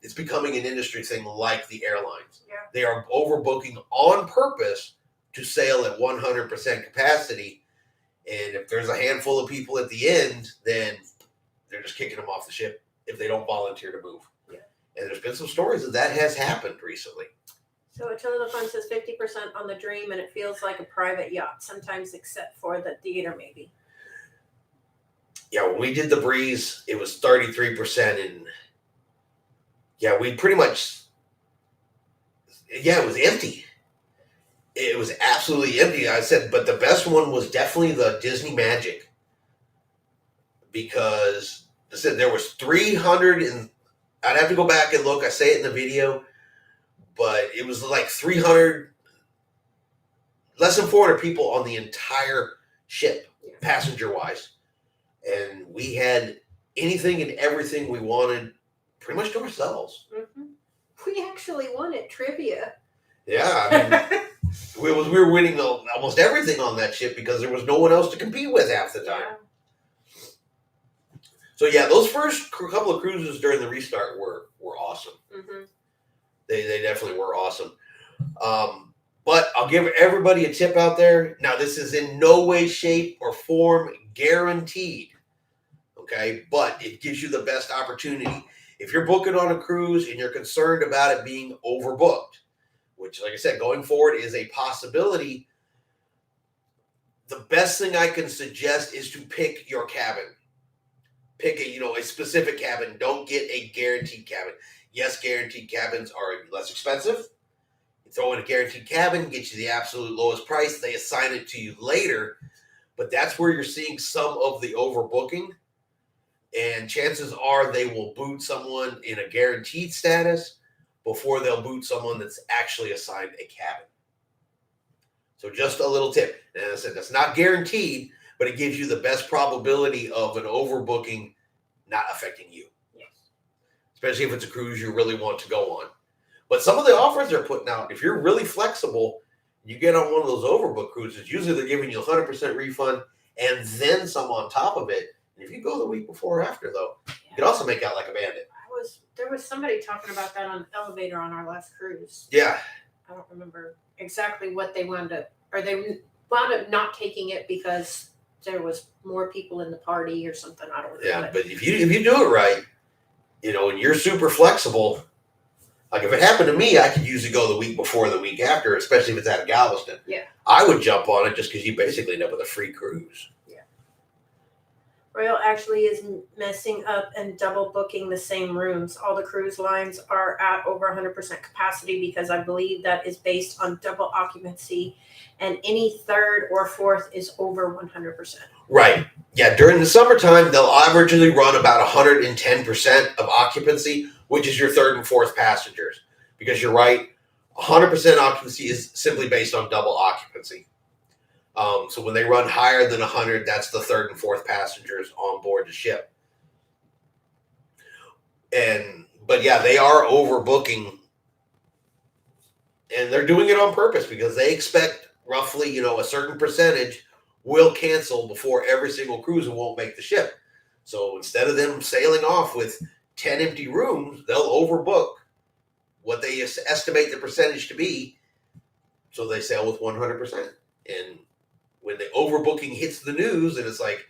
A: It's becoming an industry thing like the airlines.
B: Yeah.
A: They are overbooking on purpose to sail at 100% capacity. And if there's a handful of people at the end, then they're just kicking them off the ship if they don't volunteer to move.
B: Yeah.
A: And there's been some stories that has happened recently.
B: So Attila the Fun says 50% on the Dream, and it feels like a private yacht, sometimes except for the theater, maybe.
A: Yeah, when we did the Breeze, it was 33%, and we pretty much, it was empty. It was absolutely empty. I said, but the best one was definitely the Disney Magic, because I said there was 300, and I'd have to go back and look. I say it in the video, but it was like 300, less than 400 people on the entire ship, passenger-wise. And we had anything and everything we wanted pretty much to ourselves.
B: Mm-hmm. We actually won at trivia.
A: Yeah, I mean, we were winning almost everything on that ship because there was no one else to compete with half the time. Yeah. So those first couple of cruises during the restart were awesome.
B: Mm-hmm.
A: They definitely were awesome. But I'll give everybody a tip out there. Now, this is in no way, shape, or form guaranteed. Okay, but it gives you the best opportunity. If you're booking on a cruise and you're concerned about it being overbooked, which, like I said, going forward is a possibility. The best thing I can suggest is to pick your cabin. Pick a specific cabin. Don't get a guaranteed cabin. Yes, guaranteed cabins are less expensive. You throw in a guaranteed cabin, get you the absolute lowest price. They assign it to you later, but that's where you're seeing some of the overbooking. And chances are they will boot someone in a guaranteed status before they'll boot someone that's actually assigned a cabin. So just a little tip. And I said that's not guaranteed, but it gives you the best probability of an overbooking not affecting you.
B: Yes.
A: Especially if it's a cruise you really want to go on. But some of the offers they're putting out, if you're really flexible, you get on one of those overbook cruises, usually they're giving you 100% refund and then some on top of it. And if you go the week before or after, though, you can also make out like a bandit.
B: There was somebody talking about that on the elevator on our last cruise.
A: Yeah.
B: I don't remember exactly what they wound up, or they wound up not taking it because there was more people in the party or something. I don't know.
A: Yeah, but if you do it right, and you're super flexible, like if it happened to me, I could usually go the week before, the week after, especially if it's out of Galveston.
B: Yeah.
A: I would jump on it just because you basically end up with a free cruise.
B: Royal actually is messing up and double booking the same rooms. All the cruise lines are at over 100% capacity because I believe that is based on double occupancy, and any third or fourth is over 100%.
A: Right. Yeah, during the summertime, they'll averagely run about 110% of occupancy, which is your third and fourth passengers. Because you're right, 100% occupancy is simply based on double occupancy. So when they run higher than 100, that's the third and fourth passengers on board the ship. But yeah, they are overbooking, and they're doing it on purpose because they expect roughly, a certain percentage will cancel before every single cruise and won't make the ship. So instead of them sailing off with 10 empty rooms, they'll overbook what they estimate the percentage to be. So they sail with 100%. And when the overbooking hits the news and it's like,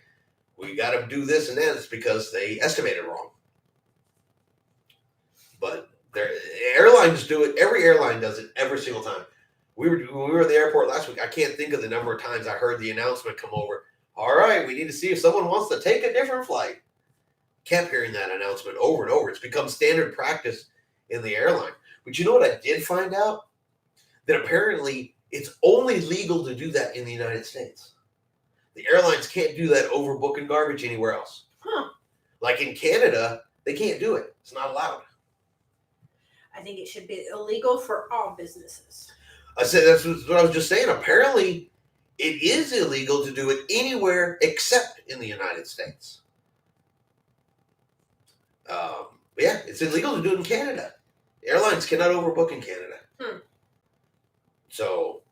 A: we got to do this and that, it's because they estimated wrong. But airlines do it. Every airline does it every single time. When we were at the airport last week, I can't think of the number of times I heard the announcement come over. All right, we need to see if someone wants to take a different flight. Kept hearing that announcement over and over. It's become standard practice in the airline. But you know what I did find out? That apparently it's only legal to do that in the United States. The airlines can't do that overbooking garbage anywhere else.
B: Huh.
A: Like in Canada, they can't do it. It's not allowed.
B: I think it should be illegal for all businesses.
A: I said that's what I was just saying. Apparently, it is illegal to do it anywhere except in the United States. Yeah, it's illegal to do it in Canada. Airlines cannot overbook in Canada. So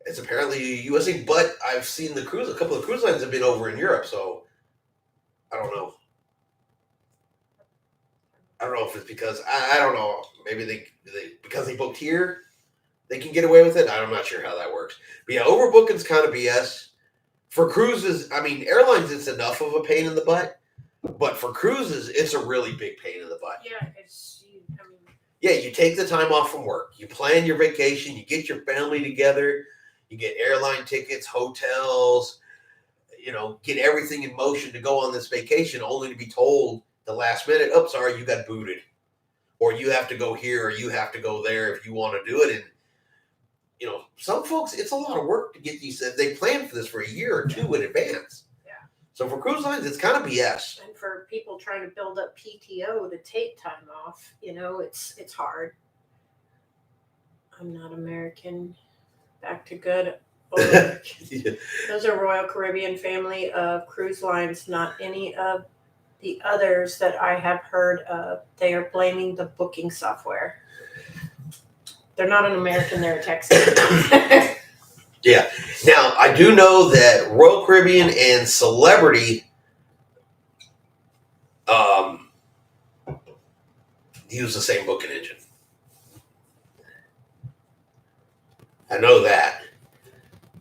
A: it's apparently USA, but I've seen a couple of cruise lines have been over in Europe, so I don't know. I don't know if it's because I don't know. Maybe they because they booked here, they can get away with it. I'm not sure how that works. But yeah, overbooking's kind of BS. For cruises, I mean, airlines, it's enough of a pain in the butt. But for cruises, it's a really big pain in the butt.
B: Yeah,
A: Yeah, you take the time off from work. You plan your vacation. You get your family together. You get airline tickets, hotels, get everything in motion to go on this vacation, only to be told the last minute, oh, sorry, you got booted. Or you have to go here or you have to go there if you want to do it. And, some folks, it's a lot of work to get these. They plan for this for a year or two in advance.
B: Yeah.
A: So for cruise lines, it's kind of BS.
B: And for people trying to build up PTO to take time off, it's hard. I'm not American. Back to good.
A: Yeah.
B: Those are Royal Caribbean family of cruise lines, not any of the others that I have heard of. They are blaming the booking software. They're not an American, they're a Texan.
A: Yeah. Now, I do know that Royal Caribbean and Celebrity use the same booking engine. I know that.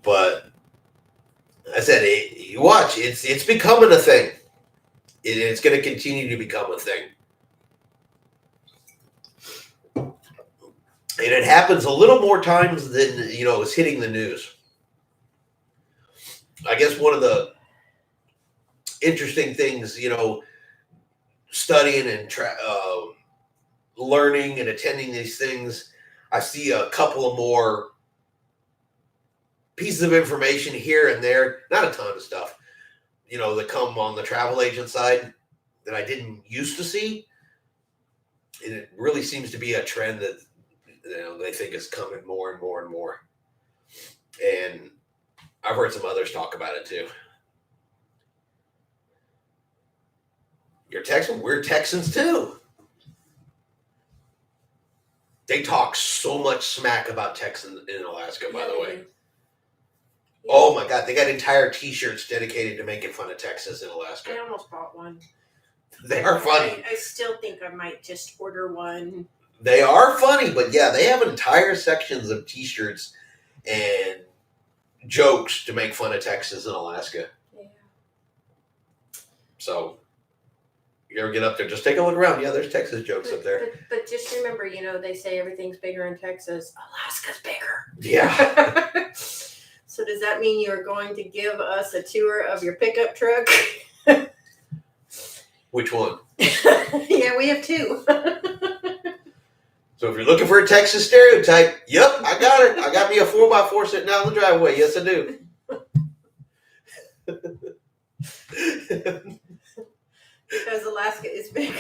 A: But I said, you watch, it's becoming a thing. It's going to continue to become a thing. And it happens a little more times than is hitting the news. I guess one of the interesting things, studying and learning and attending these things, I see a couple of more pieces of information here and there, not a ton of stuff, that come on the travel agent side that I didn't used to see. And it really seems to be a trend that they think is coming more and more and more. And I've heard some others talk about it too. You're Texan? We're Texans too. They talk so much smack about Texans in Alaska, by the way. Yeah. Oh my God, they got entire T-shirts dedicated to making fun of Texas in Alaska.
B: I almost bought one.
A: They are funny.
B: I still think I might just order one.
A: They are funny, but yeah, they have entire sections of T-shirts and jokes to make fun of Texas and Alaska. Yeah. So, you ever get up there, just take a look around. Yeah, there's Texas jokes up there.
B: But just remember, they say everything's bigger in Texas. Alaska's bigger.
A: Yeah.
B: So does that mean you're going to give us a tour of your pickup truck?
A: Which one?
B: Yeah, we have two.
A: So if you're looking for a Texas stereotype, yep, I got it. I got me a 4x4 sitting out in the driveway. Yes, I do.
B: Because Alaska is bigger.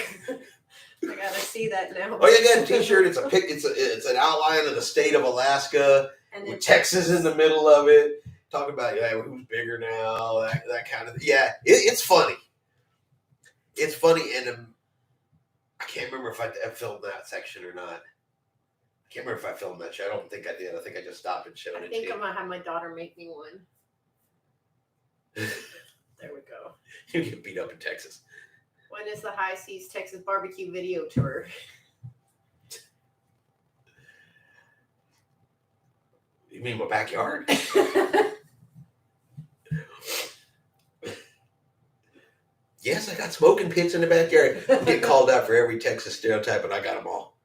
B: I gotta see that now.
A: Oh, yeah, got a T-shirt. It's an outline of the state of Alaska with Texas in the middle of it. Talking about who's bigger now, that kind of thing. Yeah, it's funny. It's funny, and I can't remember if I filmed that section or not. I can't remember if I filmed that show. I don't think I did. I think I just stopped and showed it.
B: I think I'm gonna have my daughter make me one. There we go.
A: You get beat up in Texas.
B: When is the High Seas Texas Barbecue video tour?
A: You mean my backyard? Yes, I got smoking pits in the backyard. I get called out for every Texas stereotype, and I got them all.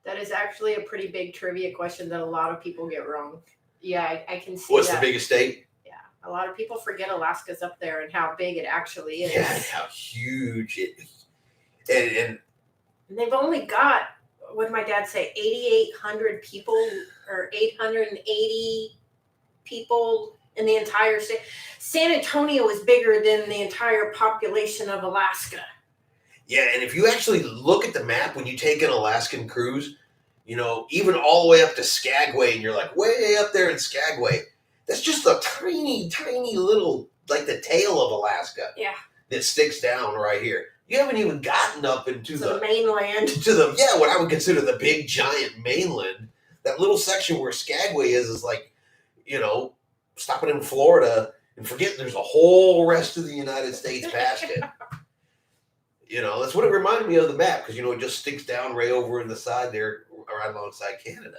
B: That is actually a pretty big trivia question that a lot of people get wrong. Yeah, I can see
A: What's
B: that.
A: the biggest state?
B: Yeah, a lot of people forget Alaska's up there and how big it actually is.
A: Yeah, how huge it is. And
B: they've only got, what did my dad say, 8,800 people or 880 people in the entire state. San Antonio is bigger than the entire population of Alaska.
A: Yeah, and if you actually look at the map when you take an Alaskan cruise, even all the way up to Skagway, and you're like way up there in Skagway, that's just a tiny, tiny little, like the tail of Alaska.
B: Yeah. That
A: sticks down right here. You haven't even gotten up into
B: the mainland.
A: What I would consider the big giant mainland. That little section where Skagway is like, stopping in Florida and forgetting there's a whole rest of the United States past it. That's what it reminded me of the map, because, it just sticks down right over in the side there, right alongside Canada.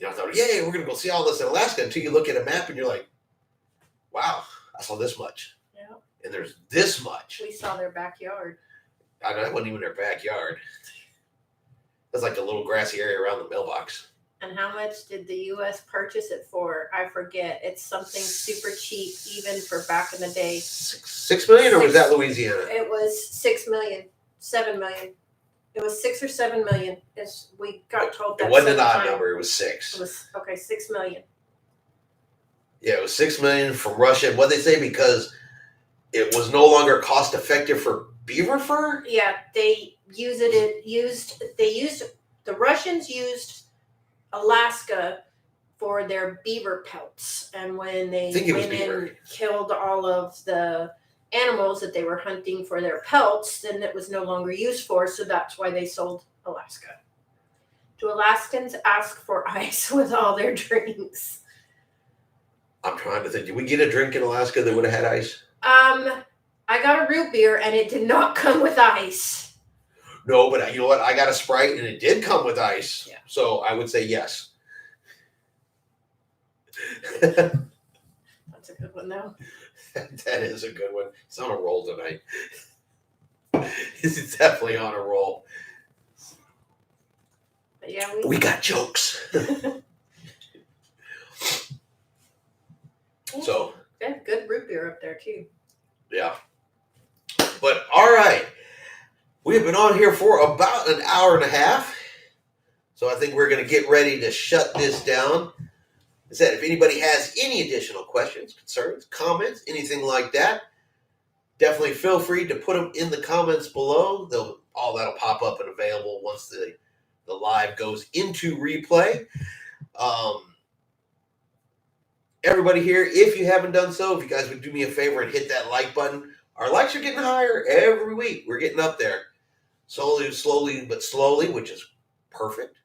A: I thought, yay, we're going to go see all this in Alaska, until you look at a map and you're like, wow, I saw this much.
B: Yeah.
A: And there's this much.
B: We saw their backyard.
A: I know, that wasn't even their backyard. That's like the little grassy area around the mailbox.
B: And how much did the U.S. purchase it for? I forget. It's something super cheap, even for back in the day.
A: $6 million, or was that Louisiana?
B: It was $6 million, $7 million. It was $6 or $7 million. As we got told that.
A: It wasn't an odd number. It was $6.
B: It was $6 million.
A: Yeah, it was $6 million from Russia. What they say, because it was no longer cost effective for beaver fur.
B: Yeah, the Russians used Alaska for their beaver pelts, and when they went and killed all of the animals that they were hunting for their pelts, then it was no longer used for, so that's why they sold Alaska. Do Alaskans ask for ice with all their drinks?
A: I'm trying to think. Did we get a drink in Alaska that would have had ice?
B: I got a root beer, and it did not come with ice.
A: No, but you know what? I got a Sprite, and it did come with ice.
B: Yeah.
A: So I would say yes.
B: That's a good one, though.
A: That is a good one. It's on a roll tonight. It's definitely on a roll.
B: But yeah,
A: We got jokes. So
B: they have good root beer up there too.
A: yeah. But all right. We have been on here for about an hour and a half. So I think we're going to get ready to shut this down. I said, if anybody has any additional questions, concerns, comments, anything like that, definitely feel free to put them in the comments below. All that'll pop up and available once the live goes into replay. Everybody here, if you haven't done so, if you guys would do me a favor and hit that like button. Our likes are getting higher every week. We're getting up there. Slowly, but slowly, which is perfect.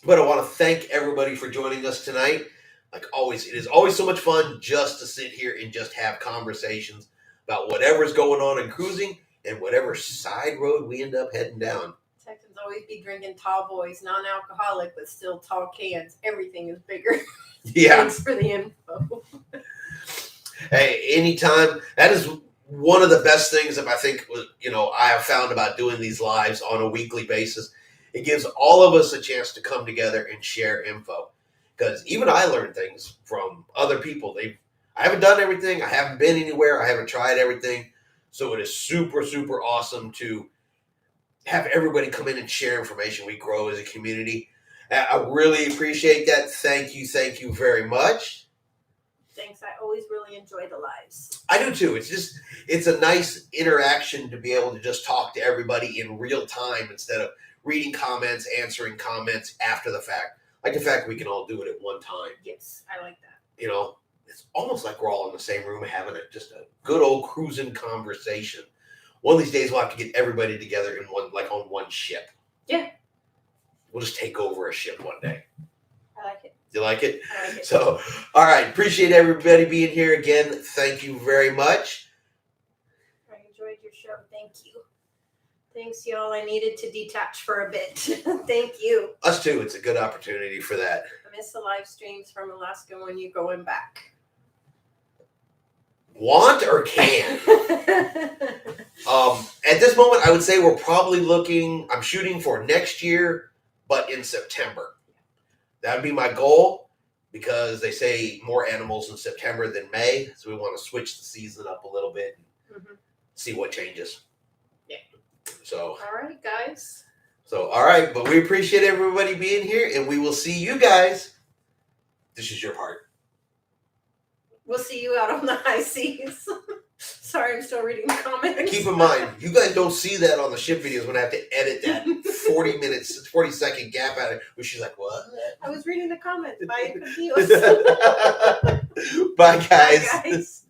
A: But I want to thank everybody for joining us tonight. Like always, it is always so much fun just to sit here and just have conversations about whatever's going on in cruising and whatever side road we end up heading down.
B: Texans always be drinking tall boys, non-alcoholic, but still tall cans. Everything is bigger.
A: Yeah.
B: Thanks for the info.
A: Hey, anytime. That is one of the best things that I think I have found about doing these lives on a weekly basis. It gives all of us a chance to come together and share info. Because even I learn things from other people. I haven't done everything. I haven't been anywhere. I haven't tried everything. So it is super, super awesome to have everybody come in and share information. We grow as a community. I really appreciate that. Thank you very much.
B: Thanks. I always really enjoy the lives.
A: I do too. It's a nice interaction to be able to just talk to everybody in real time instead of reading comments, answering comments after the fact. Like the fact we can all do it at one time.
B: Yes, I like that.
A: It's almost like we're all in the same room having just a good old cruising conversation. One of these days we'll have to get everybody together on one ship.
B: Yeah.
A: We'll just take over a ship one day.
B: I like it.
A: You like it?
B: I like it.
A: So, all right. Appreciate everybody being here again. Thank you very much.
B: I enjoyed your show. Thank you. Thanks, y'all. I needed to detach for a bit. Thank you.
A: Us too. It's a good opportunity for that.
B: I miss the live streams from Alaska when you're going back.
A: Want or can? At this moment, I would say we're probably I'm shooting for next year, but in September. That would be my goal because they say more animals in September than May. So we want to switch the season up a little bit and see what changes.
B: Yeah.
A: So.
B: All right, guys.
A: So, all right. But we appreciate everybody being here and we will see you guys. This is your part.
B: We'll see you out on the high seas. Sorry, I'm still reading the comments.
A: Keep in mind, you guys don't see that on the ship videos when I have to edit that 40-second gap out of it, where she's like, what?
B: I was reading the comments. Bye,
A: Bye, guys.
B: Bye, guys.